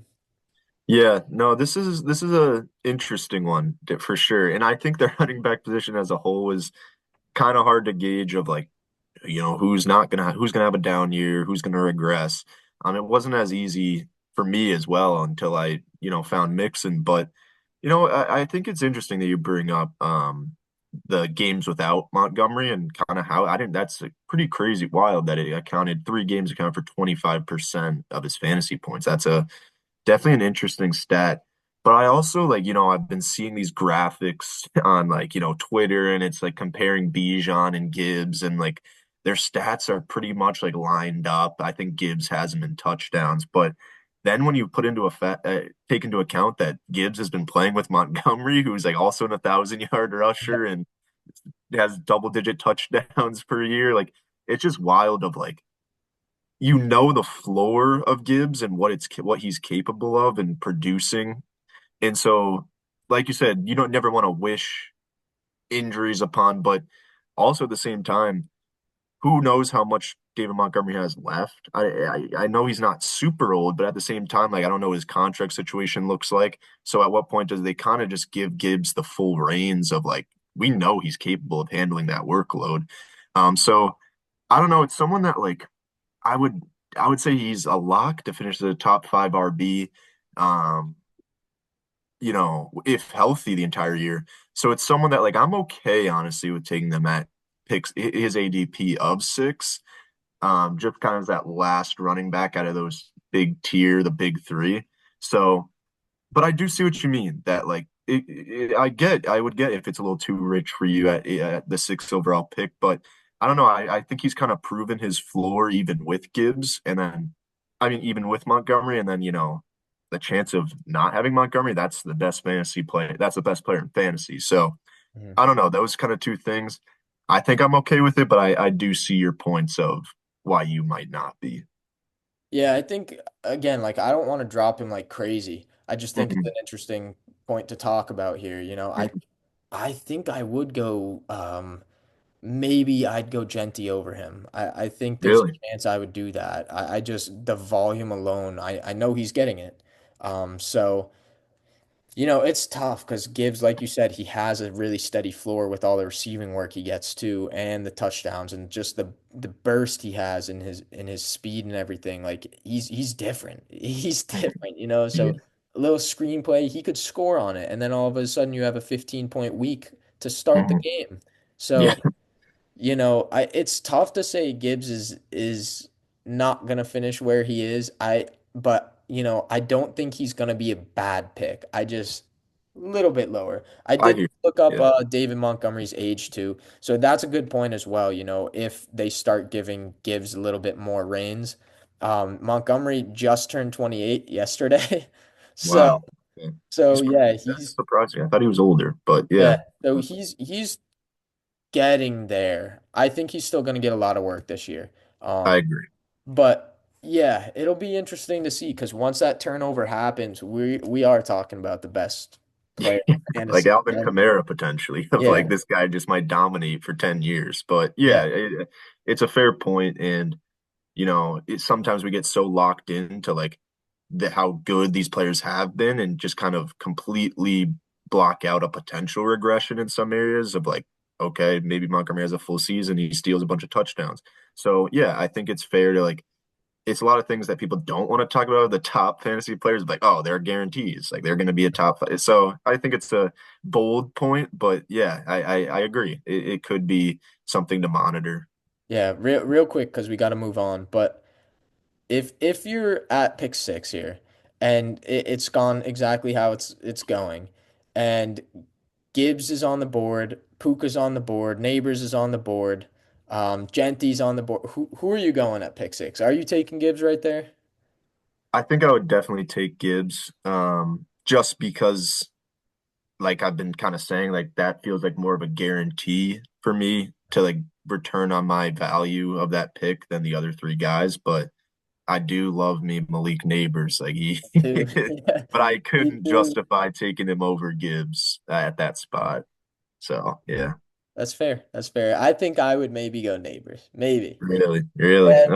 B: Yeah, no, this is a interesting one for sure. And I think their running back position as a whole is kind of hard to gauge of like, who's gonna have a down year, who's gonna regress. It wasn't as easy for me as well until I found Mixon. But I think it's interesting that you bring up the games without Montgomery and kind of how I didn't. That's pretty crazy wild that it accounted 3 games account for 25% of his fantasy points. That's a definitely an interesting stat. But I also like, I've been seeing these graphics on like, Twitter and it's like comparing Bijan and Gibbs and like their stats are pretty much like lined up. I think Gibbs has them in touchdowns, but then when you put into take into account that Gibbs has been playing with Montgomery, who's like also in 1,000 yard rusher and has double digit touchdowns per year, like it's just wild of like the floor of Gibbs and what he's capable of and producing. And so, like you said, you don't never want to wish injuries upon, but also at the same time, who knows how much David Montgomery has left? I know he's not super old, but at the same time, like I don't know what his contract situation looks like. So at what point does they kind of just give Gibbs the full reins of like we know he's capable of handling that workload. So I don't know. It's someone that like I would I would say he's a lock to finish the top five RB, um, if healthy the entire year. So it's someone that like I'm okay honestly with taking them at picks his ADP of 6. Just kind of that last running back out of those big tier, the big three. So but I do see what you mean that like I would get if it's a little too rich for you at the 6th overall pick, but I don't know. I think he's kind of proven his floor even with Gibbs, and then I mean even with Montgomery, and then the chance of not having Montgomery, that's the best fantasy play. That's the best player in fantasy. So
A: Mhm.
B: I don't know those kind of two things. I think I'm okay with it, but I do see your points of why you might not be.
A: Yeah, I think again, like I don't want to drop him like crazy. I just think it's
B: Mhm.
A: an interesting point to talk about here. I think I would go maybe I'd go Genty over him. I think there's
B: Really,
A: a chance I would do that. I just the volume alone, I know he's getting it. So it's tough because Gibbs, like you said, he has a really steady floor with all the receiving work he gets to and the touchdowns and just the burst he has in his speed and everything. Like he's different. He's different.
B: yeah,
A: So a little screenplay, he could score on it, and then all of a sudden you have a 15-point week to start the
B: Mhm.
A: game.
B: Yeah,
A: So it's tough to say Gibbs is not gonna finish where he is. But I don't think he's gonna be a bad pick. I just a little bit lower. I
B: I
A: did
B: hear.
A: look up
B: Yeah.
A: David Montgomery's age too, so that's a good point as well. If they start giving Gibbs a little bit more reins, Montgomery just turned 28 yesterday, so
B: Wow. Yeah.
A: so yeah,
B: That's surprising. I thought he was older, but
A: yeah,
B: yeah,
A: so he's getting there. I think he's still going to get a lot of work this year.
B: I
A: Um,
B: agree.
A: but yeah, it'll be interesting to see because once that turnover happens, we are talking about the best player in
B: Like
A: fantasy.
B: Alvin Kamara potentially of
A: Yeah,
B: like this guy just might dominate for 10 years. But
A: yeah,
B: yeah, it's a fair point and sometimes we get so locked into like how good these players have been and just kind of completely block out a potential regression in some areas of like, okay, maybe Montgomery has a full season, he steals a bunch of touchdowns. So yeah, I think it's fair to like it's a lot of things that people don't want to talk about. The top fantasy players, like, oh, they're guarantees, like they're going to be a top. So I think it's a bold point, but yeah, I agree. It could be something to monitor.
A: yeah. Real quick because we got to move on. But if you're at pick six here and it's gone exactly how it's going, and Gibbs is on the board, Puka's on the board, Neighbors is on the board, Genty's on the board. Who are you going at pick six? Are you taking Gibbs right there?
B: I think I would definitely take Gibbs, just because, like I've been kind of saying, like that feels like more of a guarantee for me to like return on my value of that pick than the other 3 guys. But I do love me Malik Neighbors, like he,
A: Too. Yeah,
B: but I
A: me
B: couldn't
A: too.
B: justify taking him over Gibbs at that spot. So yeah,
A: That's fair. That's fair. I think I would maybe go Neighbors. Maybe.
B: really, really,
A: And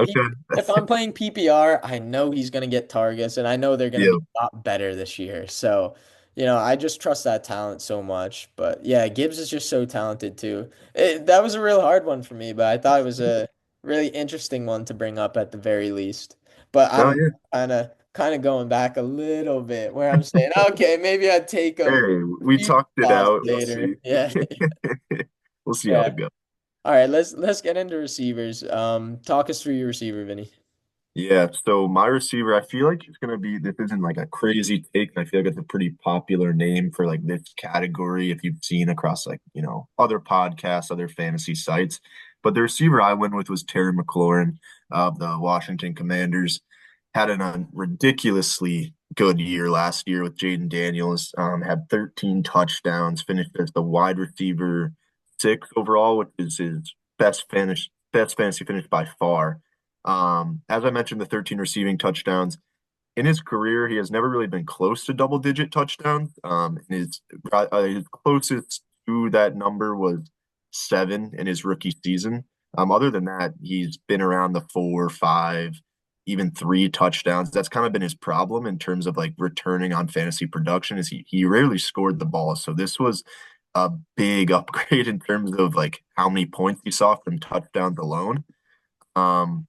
A: if
B: okay,
A: I'm playing PPR, I know he's going to get targets and I know they're going to
B: yeah.
A: be a lot better this year. So, I just trust that talent so much. But yeah, Gibbs is just so talented too. That was a real hard one for me, but I thought it was a really interesting one to bring up at the very least. But
B: No,
A: I'm
B: yeah,
A: kind of kind of going back a little bit where I'm saying, okay, maybe I'd take him
B: Hey,
A: a
B: we
A: few
B: talked it
A: spots
B: out. We'll
A: later.
B: see.
A: Yeah.
B: We'll see how
A: Yeah.
B: it goes.
A: All right, let's get into receivers. Talk us through your receiver, Vinny.
B: Yeah, so my receiver, I feel like he's gonna be, this isn't like a crazy take, and I feel like it's a pretty popular name for like this category if you've seen across like, other podcasts, other fantasy sites. But the receiver I went with was Terry McLaurin of the Washington Commanders. Had a ridiculously good year last year with Jaden Daniels. Had 13 touchdowns, finished as the wide receiver six overall, which is his best fantasy finish by far. As I mentioned, the 13 receiving touchdowns. In his career, he has never really been close to double-digit touchdowns. His closest to that number was seven in his rookie season. Other than that, he's been around the four, five, even three touchdowns. That's kind of been his problem in terms of like returning on fantasy production, is he rarely scored the ball. So this was a big upgrade in terms of like how many points he saw from touchdowns alone. Um,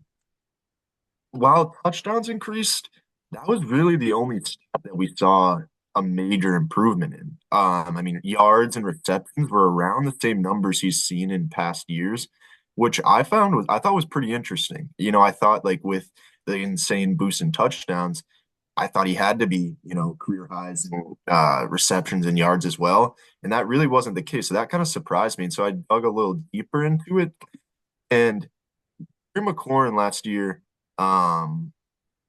B: while touchdowns increased, that was really the only stat that we saw a major improvement in. I mean, yards and receptions were around the same numbers he's seen in past years, which I thought was pretty interesting. I thought like with the insane boost in touchdowns, I thought he had to be, career highs in receptions and yards as well. And that really wasn't the case. So that kind of surprised me. And so I dug a little deeper into it. And Terry McLaurin last year, um,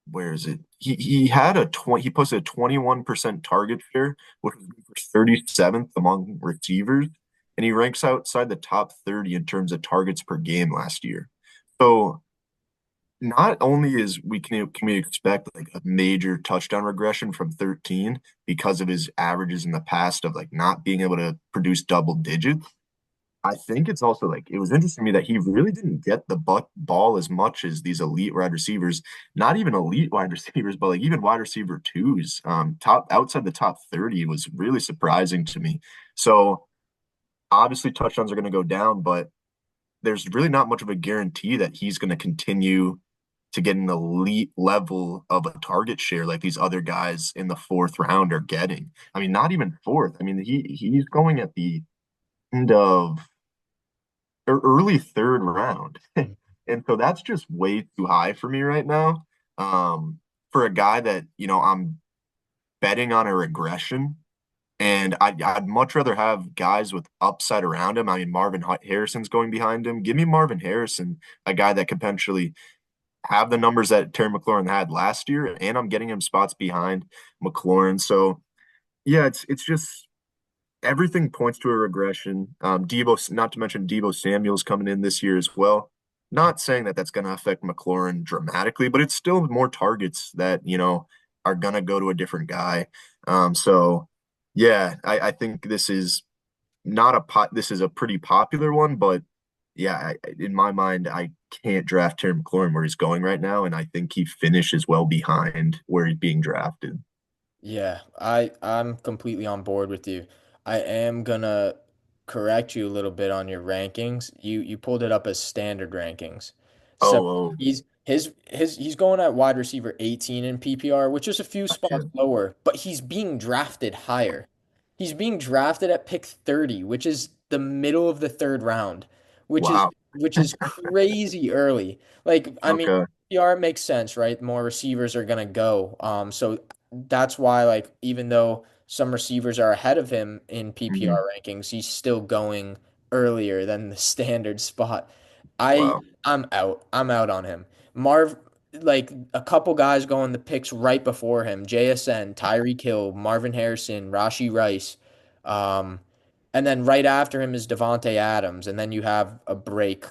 B: where is it? He posted a 21% target share, which was 37th among receivers, and he ranks outside the top 30 in terms of targets per game last year. So not only is we can we expect like a major touchdown regression from 13 because of his averages in the past of like not being able to produce double digits. I think it's also like it was interesting to me that he really didn't get the ball as much as these elite wide receivers, not even elite wide receivers, but like even wide receiver twos. Top outside the top 30 was really surprising to me. So obviously touchdowns are going to go down, but there's really not much of a guarantee that he's going to continue to get an elite level of a target share like these other guys in the fourth round are getting. I mean, not even fourth. I mean, he's going at the end of or early third round. And so that's just way too high for me right now. For a guy that, I'm betting on a regression, and I'd much rather have guys with upside around him. I mean, Marvin Harrison's going behind him. Give me Marvin Harrison, a guy that could potentially have the numbers that Terry McLaurin had last year, and I'm getting him spots behind McLaurin. So yeah, it's just everything points to a regression. Not to mention Debo Samuel's coming in this year as well. Not saying that that's going to affect McLaurin dramatically, but it's still more targets that are going to go to a different guy. So yeah, I think this is not a pot. This is a pretty popular one, but yeah, in my mind, I can't draft Terry McLaurin where he's going right now, and I think he finishes well behind where he's being drafted.
A: Yeah, I'm completely on board with you. I am gonna correct you a little bit on your rankings. You pulled it up as standard rankings. So
B: Oh, oh,
A: he's going at wide receiver 18 in PPR, which is a few spots
B: gotcha.
A: lower, but he's being drafted higher. He's being drafted at pick 30, which is the middle of the third round, which is
B: Wow.
A: which is crazy early. Like, I mean,
B: Okay.
A: PPR makes sense, right? More receivers are gonna go. So that's why, like, even though some receivers are ahead of him in
B: Mhm.
A: PPR rankings, he's still going earlier than the standard spot. I
B: Wow.
A: I'm out. I'm out on him. Marv, like a couple guys going the picks right before him: JSN, Tyreek Hill, Marvin Harrison, Rashi Rice, um, and then right after him is Devonte Adams, and then you have a break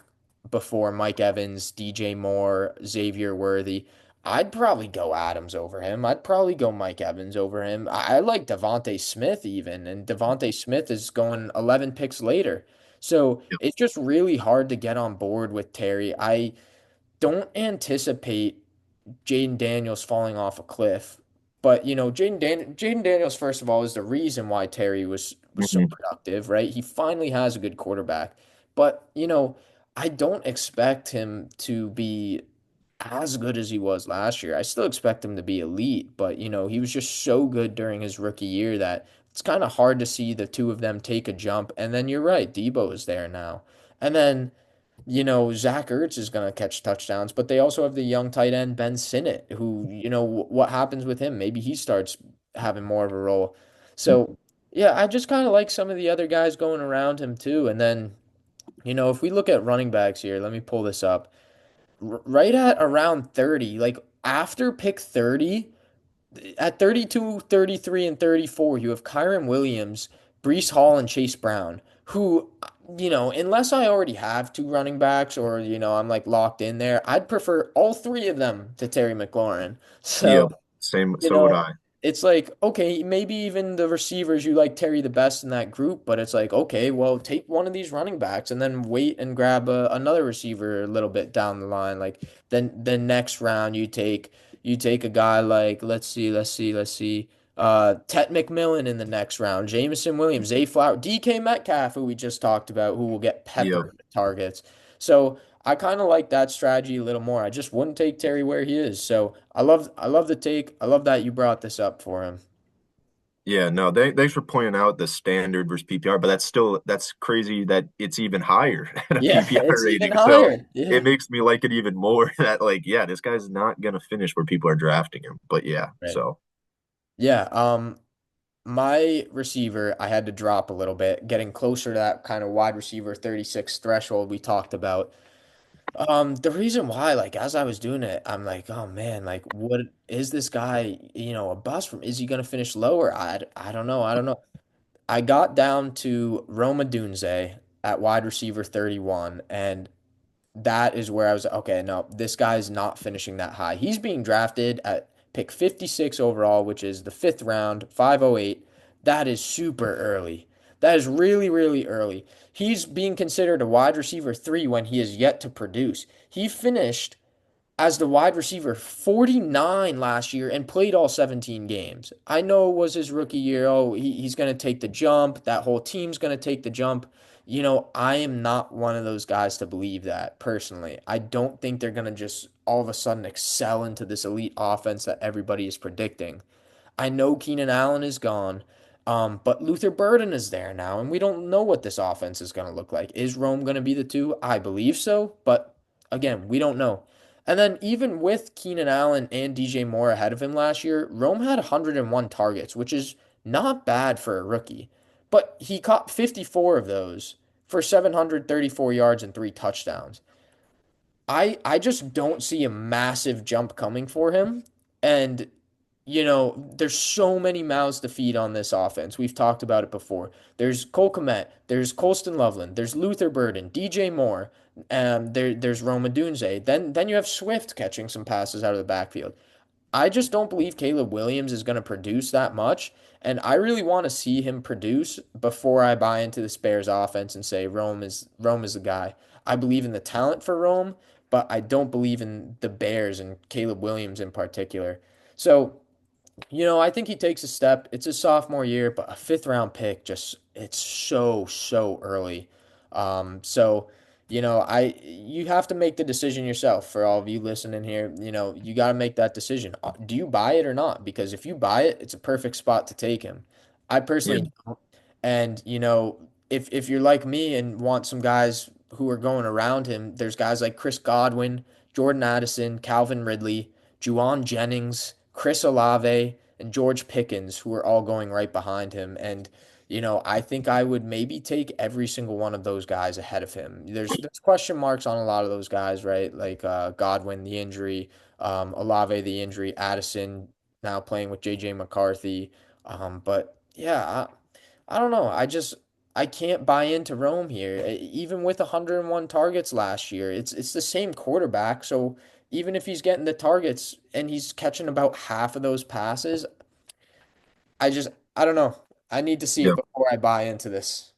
A: before Mike Evans, DJ Moore, Xavier Worthy. I'd probably go Adams over him. I'd probably go Mike Evans over him. I like Devonte Smith even, and Devonte Smith is going 11 picks later. So
B: Yep.
A: it's just really hard to get on board with Terry. I don't anticipate Jaden Daniels falling off a cliff. But Jaden Daniels, first of all, is the reason why Terry was so
B: Mhm.
A: productive, right? He finally has a good quarterback. But I don't expect him to be as good as he was last year. I still expect him to be elite, but he was just so good during his rookie year that it's kind of hard to see the two of them take a jump. And then you're right, Debo is there now. And then Zach Ertz is going to catch touchdowns, but they also have the young tight end Ben Sinnott, who, what happens with him? Maybe he starts having more of a role. So, yeah, I just kind of like some of the other guys going around him too. And then, if we look at running backs here, let me pull this up. Right at around 30, like after pick 30, at 32, 33, and 34, you have Kyron Williams, Breece Hall, and Chase Brown, who, unless I already have two running backs or, I'm like locked in there, I'd prefer all three of them to Terry McLaurin. So,
B: Yep, same.
A: you
B: So would
A: know,
B: I.
A: it's like, okay, maybe even the receivers you like Terry the best in that group, but it's like, okay, well, take one of these running backs and then wait and grab another receiver a little bit down the line. Like then next round you take a guy like let's see, Tet McMillan in the next round, Jamison Williams, Zay Flower, DK Metcalf, who we just talked about, who will get
B: Yep.
A: peppered with targets. So I kind of like that strategy a little more. I just wouldn't take Terry where he is. So I love the take. I love that you brought this up for him.
B: Yeah, no, thanks for pointing out the standard versus PPR, but that's crazy that it's even higher at a
A: Yeah,
B: PPR
A: it's even
B: rating. So
A: higher. Yeah.
B: it makes me like it even more that like, yeah, this guy's not gonna finish where people are drafting him. But yeah,
A: Right.
B: so
A: Yeah. My receiver, I had to drop a little bit, getting closer to that kind of wide receiver 36 threshold we talked about. The reason why, like, as I was doing it, I'm like, oh man, like, what is this guy, a bust from? Is he gonna finish lower? I don't know. I don't know. I got down to Roma Dunze at wide receiver 31, and that is where I was okay. No, this guy's not finishing that high. He's being drafted at pick 56 overall, which is the fifth round, 508. That is super early. That is really, really early. He's being considered a wide receiver three when he is yet to produce. He finished as the wide receiver 49 last year and played all 17 games. I know it was his rookie year. Oh, he's going to take the jump. That whole team's going to take the jump. I am not one of those guys to believe that personally. I don't think they're going to just all of a sudden excel into this elite offense that everybody is predicting. I know Keenan Allen is gone, but Luther Burden is there now, and we don't know what this offense is going to look like. Is Rome going to be the two? I believe so, but again, we don't know. And then even with Keenan Allen and DJ Moore ahead of him last year, Rome had 101 targets, which is not bad for a rookie. But he caught 54 of those for 734 yards and three touchdowns. I just don't see a massive jump coming for him. And there's so many mouths to feed on this offense. We've talked about it before. There's Cole Kmet, there's Colston Loveland, there's Luther Burden, DJ Moore, there's Roma Dunze. Then you have Swift catching some passes out of the backfield. I just don't believe Caleb Williams is going to produce that much. And I really want to see him produce before I buy into the Bears offense and say Rome is the guy. I believe in the talent for Rome, but I don't believe in the Bears and Caleb Williams in particular. So I think he takes a step. It's his sophomore year, but a fifth round pick, just it's so, so early. So, you have to make the decision yourself for all of you listening here. You got to make that decision. Do you buy it or not? Because if you buy it, it's a perfect spot to take him. I
B: yeah,
A: personally don't. And, if you're like me and want some guys who are going around him, there's guys like Chris Godwin, Jordan Addison, Calvin Ridley, Juwan Jennings, Chris Olave, and George Pickens, who are all going right behind him. And, I think I would maybe take every single one of those guys ahead of him. There's question marks on a lot of those guys, right? Like Godwin, the injury, Olave, the injury, Addison now playing with JJ McCarthy. But yeah, I don't know. I can't buy into Rome here. Even with 101 targets last year, it's the same quarterback. So even if he's getting the targets and he's catching about half of those passes, I don't know. I need to see
B: yeah.
A: it before I buy into this.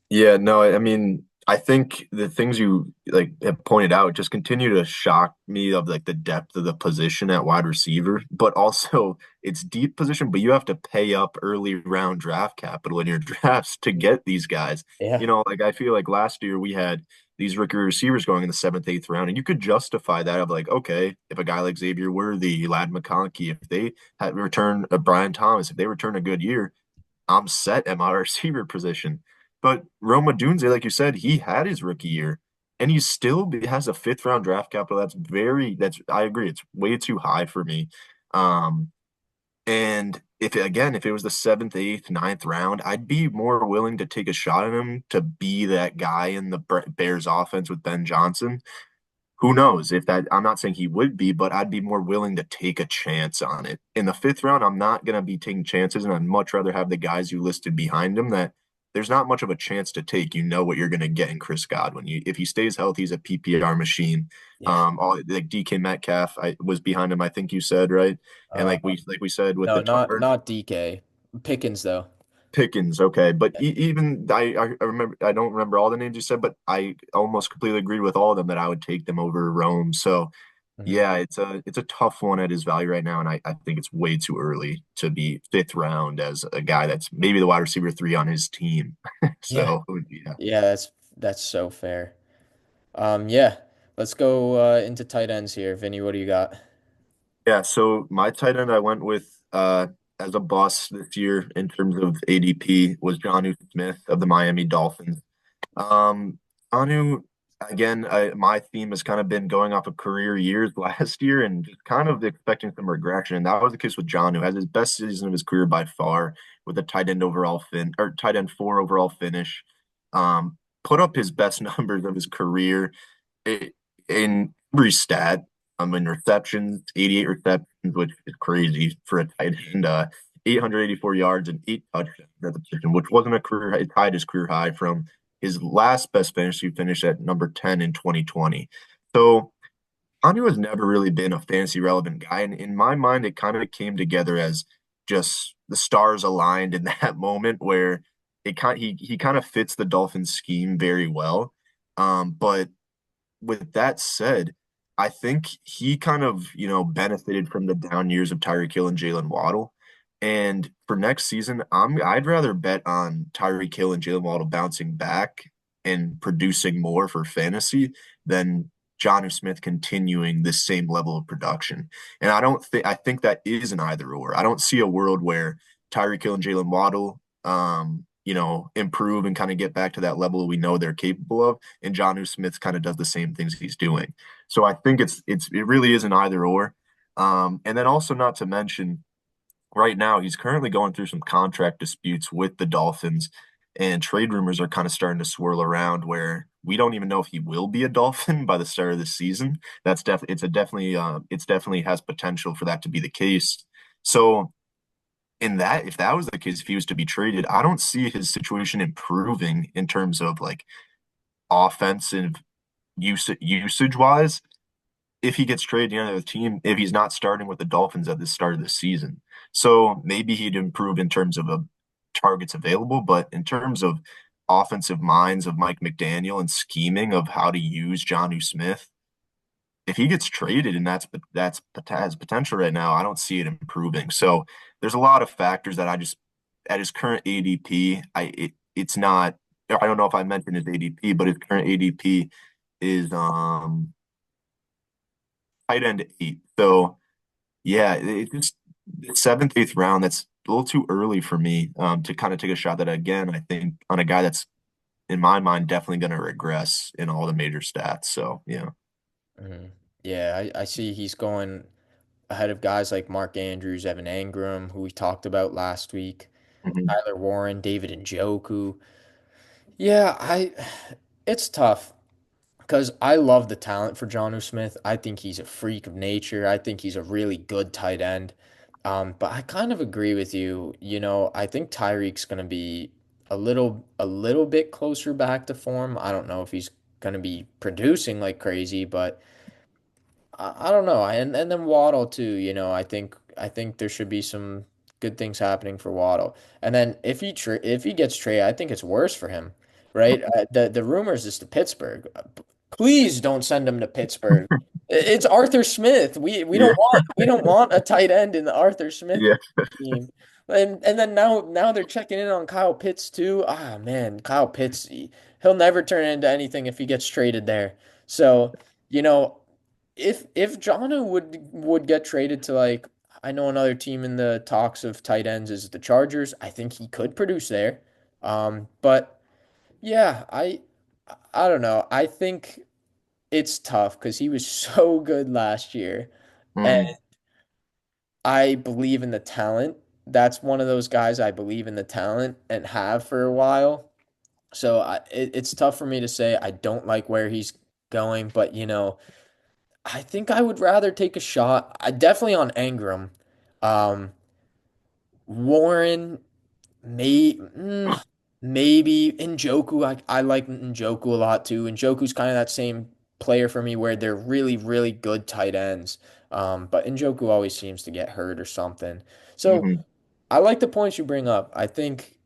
B: Yeah, no, I mean, I think the things you like have pointed out just continue to shock me of like the depth of the position at wide receiver, but also it's deep position, but you have to pay up early round draft capital in your drafts to get these guys.
A: Yeah.
B: Like I feel like last year we had these rookie receivers going in the seventh, eighth round. And you could justify that of like, okay, if a guy like Xavier Worthy, Lad McConkey, if they had return a Brian Thomas, if they return a good year, I'm set at my receiver position. But Roma Dunze, like you said, he had his rookie year and he still has a fifth round draft capital. I agree. It's way too high for me. Um, and if it was the seventh, eighth, ninth round, I'd be more willing to take a shot at him to be that guy in the Bears offense with Ben Johnson. Who knows if that, I'm not saying he would be, but I'd be more willing to take a chance on it. In the fifth round, I'm not going to be taking chances, and I'd much rather have the guys you listed behind him that there's not much of a chance to take. You know what you're going to get in Chris Godwin. If he stays healthy, he's a PPR machine.
A: Yeah.
B: All like DK Metcalf, I was behind him, I think you said, right? And
A: Uh,
B: like we said with
A: no,
B: the
A: not
B: or
A: not DK. Pickens though.
B: Pickens, okay, but even I remember I don't remember all the names you said, but I almost completely agreed with all of them that I would take them over Rome. So
A: Hmm.
B: yeah, it's a tough one at his value right now, and I think it's way too early to be fifth round as a guy that's maybe the wide receiver three on his team.
A: Yeah.
B: So yeah.
A: Yeah, that's so fair. Yeah. Let's go into tight ends here. Vinny, what do you got?
B: Yeah, so my tight end I went with as a bust this year in terms of ADP was Jonnu Smith of the Miami Dolphins. Um, Anu, again, my theme has kind of been going off of career years last year and just kind of expecting some regression. And that was the case with John, who has his best season of his career by far with a tight end overall tight end four overall finish. Put up his best numbers of his career in every stat. In receptions, 88 receptions, which is crazy for a tight end. 884 yards and eight touchdowns at the position, which wasn't a career. It tied his career high from his last best finish. He finished at number 10 in 2020. So Anu has never really been a fantasy relevant guy, and in my mind, it kind of came together as just the stars aligned in that moment where he kind of fits the Dolphins scheme very well. But with that said, I think he kind of, benefited from the down years of Tyreek Hill and Jalen Waddle. And for next season, I'd rather bet on Tyreek Hill and Jalen Waddle bouncing back and producing more for fantasy than Jonnu Smith continuing this same level of production. And I think that is an either or. I don't see a world where Tyreek Hill and Jalen Waddle improve and kind of get back to that level we know they're capable of. And Jonnu Smith kind of does the same things he's doing. So I think it really is an either or. And then also not to mention right now he's currently going through some contract disputes with the Dolphins, and trade rumors are kind of starting to swirl around where we don't even know if he will be a Dolphin by the start of the season. It's definitely has potential for that to be the case. So if that was the case, if he was to be traded, I don't see his situation improving in terms of like offensive usage wise. If he gets traded to another team, if he's not starting with the Dolphins at the start of the season, so maybe he'd improve in terms of targets available, but in terms of offensive minds of Mike McDaniel and scheming of how to use Jonnu Smith, if he gets traded and that's has potential right now, I don't see it improving. So there's a lot of factors that I just at his current ADP, it's not. I don't know if I mentioned his ADP, but his current ADP is tight end eight. So yeah, it's just seventh, eighth round. That's a little too early for me to kind of take a shot that again. I think on a guy that's in my mind definitely going to regress in all the major stats. So yeah.
A: Mhm. Yeah, I see he's going ahead of guys like Mark Andrews, Evan Engram, who we talked about last week,
B: Mhm.
A: Tyler Warren, David Njoku. Yeah, it's tough because I love the talent for Jonnu Smith. I think he's a freak of nature. I think he's a really good tight end. But I kind of agree with you. I think Tyreek's going to be a little bit closer back to form. I don't know if he's going to be producing like crazy, but I don't know. And then Waddle too, I think there should be some good things happening for Waddle. And then if he gets traded, I think it's worse for him, right? The rumors is to Pittsburgh. Please don't send him to Pittsburgh. It's Arthur Smith. We
B: Yeah.
A: don't want a tight end in the Arthur Smith
B: Yeah.
A: team. And then now they're checking in on Kyle Pitts too. Ah man, Kyle Pitts. he'll never turn into anything if he gets traded there. So, you know, if Jonnu would get traded to like I know another team in the talks of tight ends is the Chargers. I think he could produce there. But yeah, I don't know. I think it's tough because he was so good last year, and
B: Hmm.
A: I believe in the talent. That's one of those guys I believe in the talent and have for a while. So it's tough for me to say I don't like where he's going, but I think I would rather take a shot. I definitely on Ingram. Um, Warren, maybe Njoku. I like Njoku a lot too. Njoku's kind of that same player for me where they're really, really good tight ends. But Njoku always seems to get hurt or something. So
B: Hmm.
A: I like the points you bring up. I think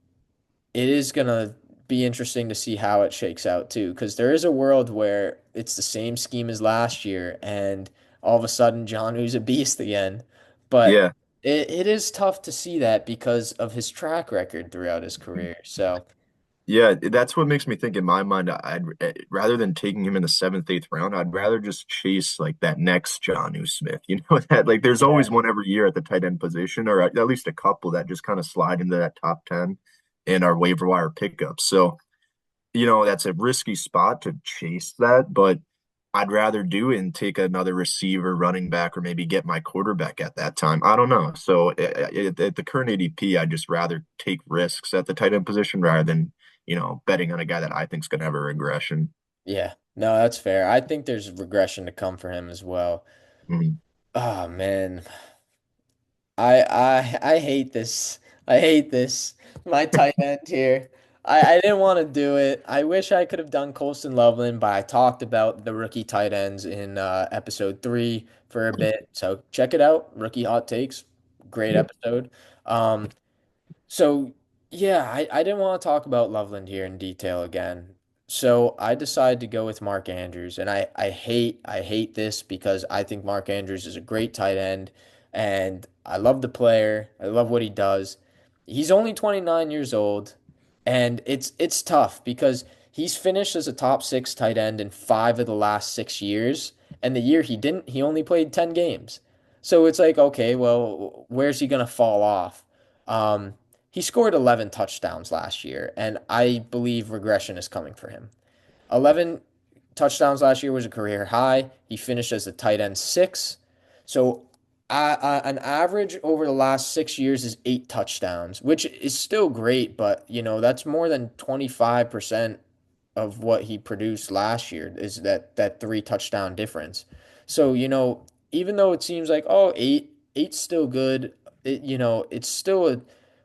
A: it is gonna be interesting to see how it shakes out too, because there is a world where it's the same scheme as last year, and all of a sudden Jonu's a beast again. But
B: Yeah.
A: it is tough to see that because of his track record throughout his career. So
B: Yeah, that's what makes me think in my mind, rather than taking him in the seventh, eighth round, I'd rather just chase like that next Jonnu Smith. You know that like there's
A: yeah,
B: always one every year at the tight end position, or at least a couple that just kind of slide into that top 10 in our waiver wire pickups. So, that's a risky spot to chase that, but I'd rather do it and take another receiver, running back, or maybe get my quarterback at that time. I don't know. So at the current ADP, I'd just rather take risks at the tight end position rather than, betting on a guy that I think is going to have a regression.
A: yeah, no, that's fair. I think there's regression to come for him as well.
B: Mhm.
A: Oh man, I hate this. I hate this. My tight end here. I didn't want to do it. I wish I could have done Colston Loveland, but I talked about the rookie tight ends in episode 3 for a bit. So check it out. Rookie hot takes. Great
B: Yep.
A: episode. Um, so yeah, I didn't want to talk about Loveland here in detail again. So I decided to go with Mark Andrews, and I hate this because I think Mark Andrews is a great tight end, and I love the player. I love what he does. He's only 29 years old, and it's tough because he's finished as a top 6 tight end in 5 of the last 6 years, and the year he didn't, he only played 10 games. So it's like, okay, well, where's he gonna fall off? Um, he scored 11 touchdowns last year, and I believe regression is coming for him. 11 touchdowns last year was a career high. He finished as a tight end 6. So an average over the last 6 years is 8 touchdowns, which is still great, but that's more than 25% of what he produced last year is that 3 touchdown difference. So, even though it seems like, oh, eight's still good, it's still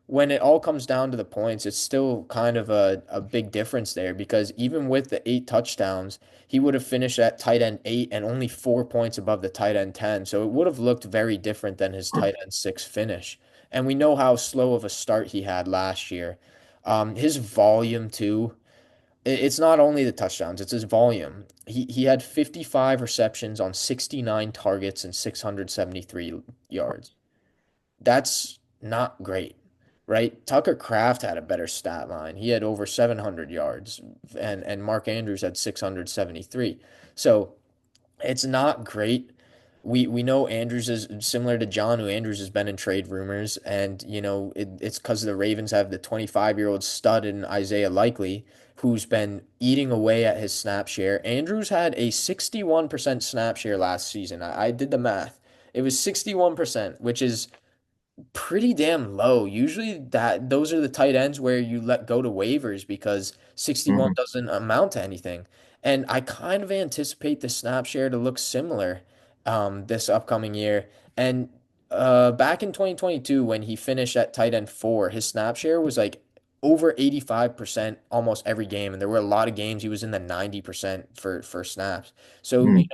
A: when it all comes down to the points, it's still kind of a big difference there because even with the 8 touchdowns, he would have finished at tight end 8 and only 4 points above the tight end 10. So it would have looked very different than his tight end 6 finish. And we know how slow of a start he had last year. His volume too. It's not only the touchdowns, it's his volume. He had 55 receptions on 69 targets and 673 yards. That's not great, right? Tucker Kraft had a better stat line. He had over 700 yards, and Mark Andrews had 673. So it's not great. We know Andrews is similar to John, who Andrews has been in trade rumors, and it's because the Ravens have the 25-year-old stud in Isaiah Likely, who's been eating away at his snap share. Andrews had a 61% snap share last season. I did the math. It was 61%, which is pretty damn low. Usually those are the tight ends where you let go to waivers because 61
B: Hmm.
A: doesn't amount to anything. And I kind of anticipate the snap share to look similar this upcoming year. And back in 2022 when he finished at tight end 4, his snap share was like over 85% almost every game and there were a lot of games he was in the 90% for snaps. So,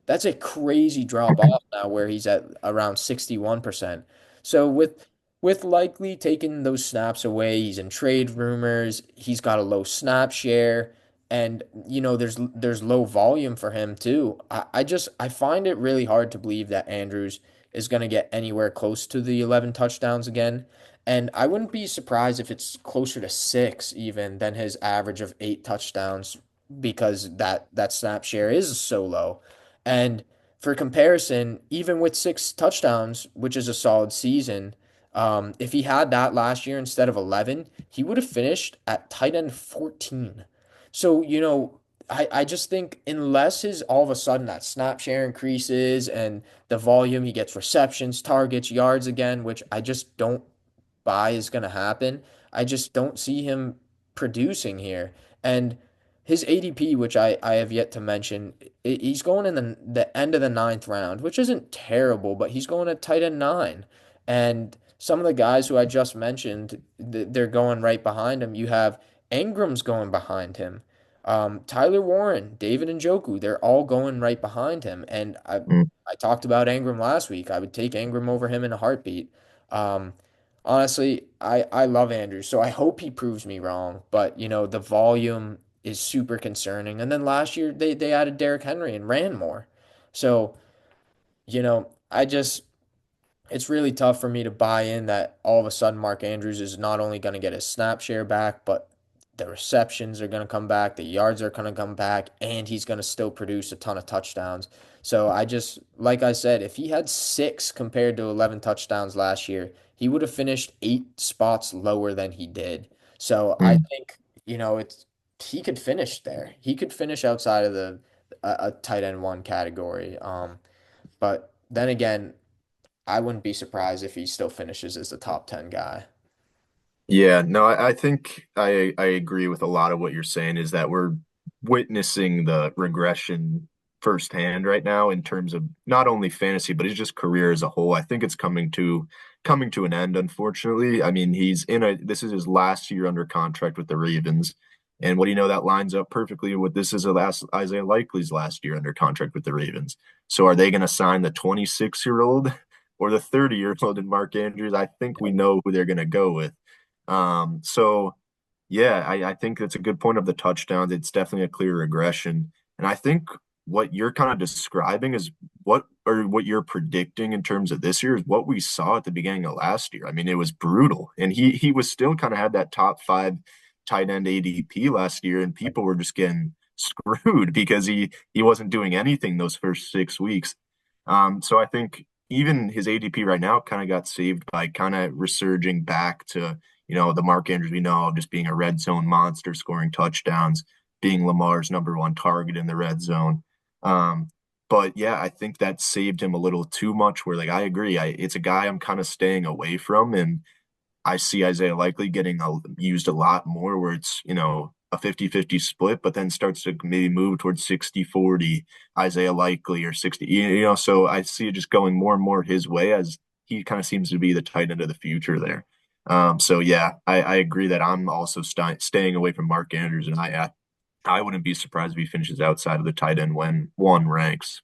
A: that's a crazy drop off now where he's at around 61%. So with likely taking those snaps away, he's in trade rumors. He's got a low snap share, and there's low volume for him too. I find it really hard to believe that Andrews is going to get anywhere close to the 11 touchdowns again. And I wouldn't be surprised if it's closer to six even than his average of 8 touchdowns because that snap share is so low. And for comparison, even with 6 touchdowns, which is a solid season, if he had that last year instead of 11, he would have finished at tight end 14. So, I just think unless his all of a sudden that snap share increases and the volume, he gets receptions, targets, yards again, which I just don't buy is going to happen. I just don't see him producing here. And his ADP, which I have yet to mention, he's going in the end of the ninth round, which isn't terrible, but he's going at tight end nine. And some of the guys who I just mentioned, they're going right behind him. You have Ingram's going behind him. Tyler Warren, David Njoku, they're all going right behind him. And I talked about Ingram last week. I would take Ingram over him in a heartbeat. Um, Honestly, I love Andrews, so I hope he proves me wrong. But the volume is super concerning. And then last year they added Derrick Henry and ran more. So, I just it's really tough for me to buy in that all of a sudden Mark Andrews is not only going to get his snap share back, but the receptions are going to come back, the yards are going to come back, and he's going to still produce a ton of touchdowns. So I just, like I said, if he had 6 compared to 11 touchdowns last year, he would have finished 8 spots lower than he did. So I
B: Mm.
A: think, it's he could finish there. He could finish outside of a tight end one category. But then again, I wouldn't be surprised if he still finishes as the top 10 guy.
B: Yeah, no, I think I agree with a lot of what you're saying is that we're witnessing the regression firsthand right now in terms of not only fantasy, but his just career as a whole. I think it's coming to an end, unfortunately. I mean, this is his last year under contract with the Ravens. And what do you know, that lines up perfectly with this is a last Isaiah Likely's last year under contract with the Ravens. So are they going to sign the 26-year-old or the 30-year-old in Mark Andrews? I think we know who they're going to go with. So yeah, I think that's a good point of the touchdowns. It's definitely a clear regression. And I think what you're kind of describing is what you're predicting in terms of this year is what we saw at the beginning of last year. I mean, it was brutal. And he was still kind of had that top five tight end ADP last year, and people were just getting screwed because he wasn't doing anything those first 6 weeks. So I think even his ADP right now kind of got saved by kind of resurging back to the Mark Andrews we know, just being a red zone monster, scoring touchdowns, being Lamar's number one target in the red zone. Um, but yeah, I think that saved him a little too much. Where like I agree, it's a guy I'm kind of staying away from, and I see Isaiah Likely getting used a lot more, where it's a 50-50 split, but then starts to maybe move towards 60-40 Isaiah Likely or 60. So I see it just going more and more his way as he kind of seems to be the tight end of the future there. So yeah, I agree that I'm also staying away from Mark Andrews, and I wouldn't be surprised if he finishes outside of the tight end when one ranks.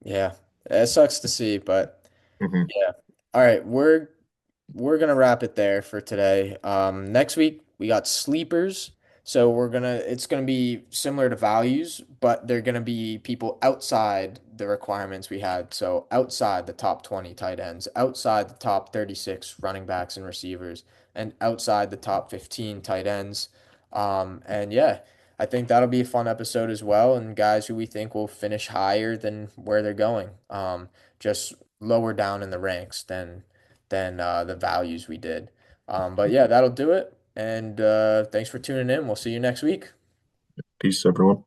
A: Yeah, it sucks to see, but
B: Hmm.
A: yeah. All right, we're gonna wrap it there for today. Next week we got sleepers, so it's gonna be similar to values, but they're gonna be people outside the requirements we had. So outside the top 20 tight ends, outside the top 36 running backs and receivers, and outside the top 15 tight ends. And yeah, I think that'll be a fun episode as well, and guys who we think will finish higher than where they're going. Just lower down in the ranks than the values we did. But yeah, that'll do it. And thanks for tuning in. We'll see you next week.
B: Peace, everyone.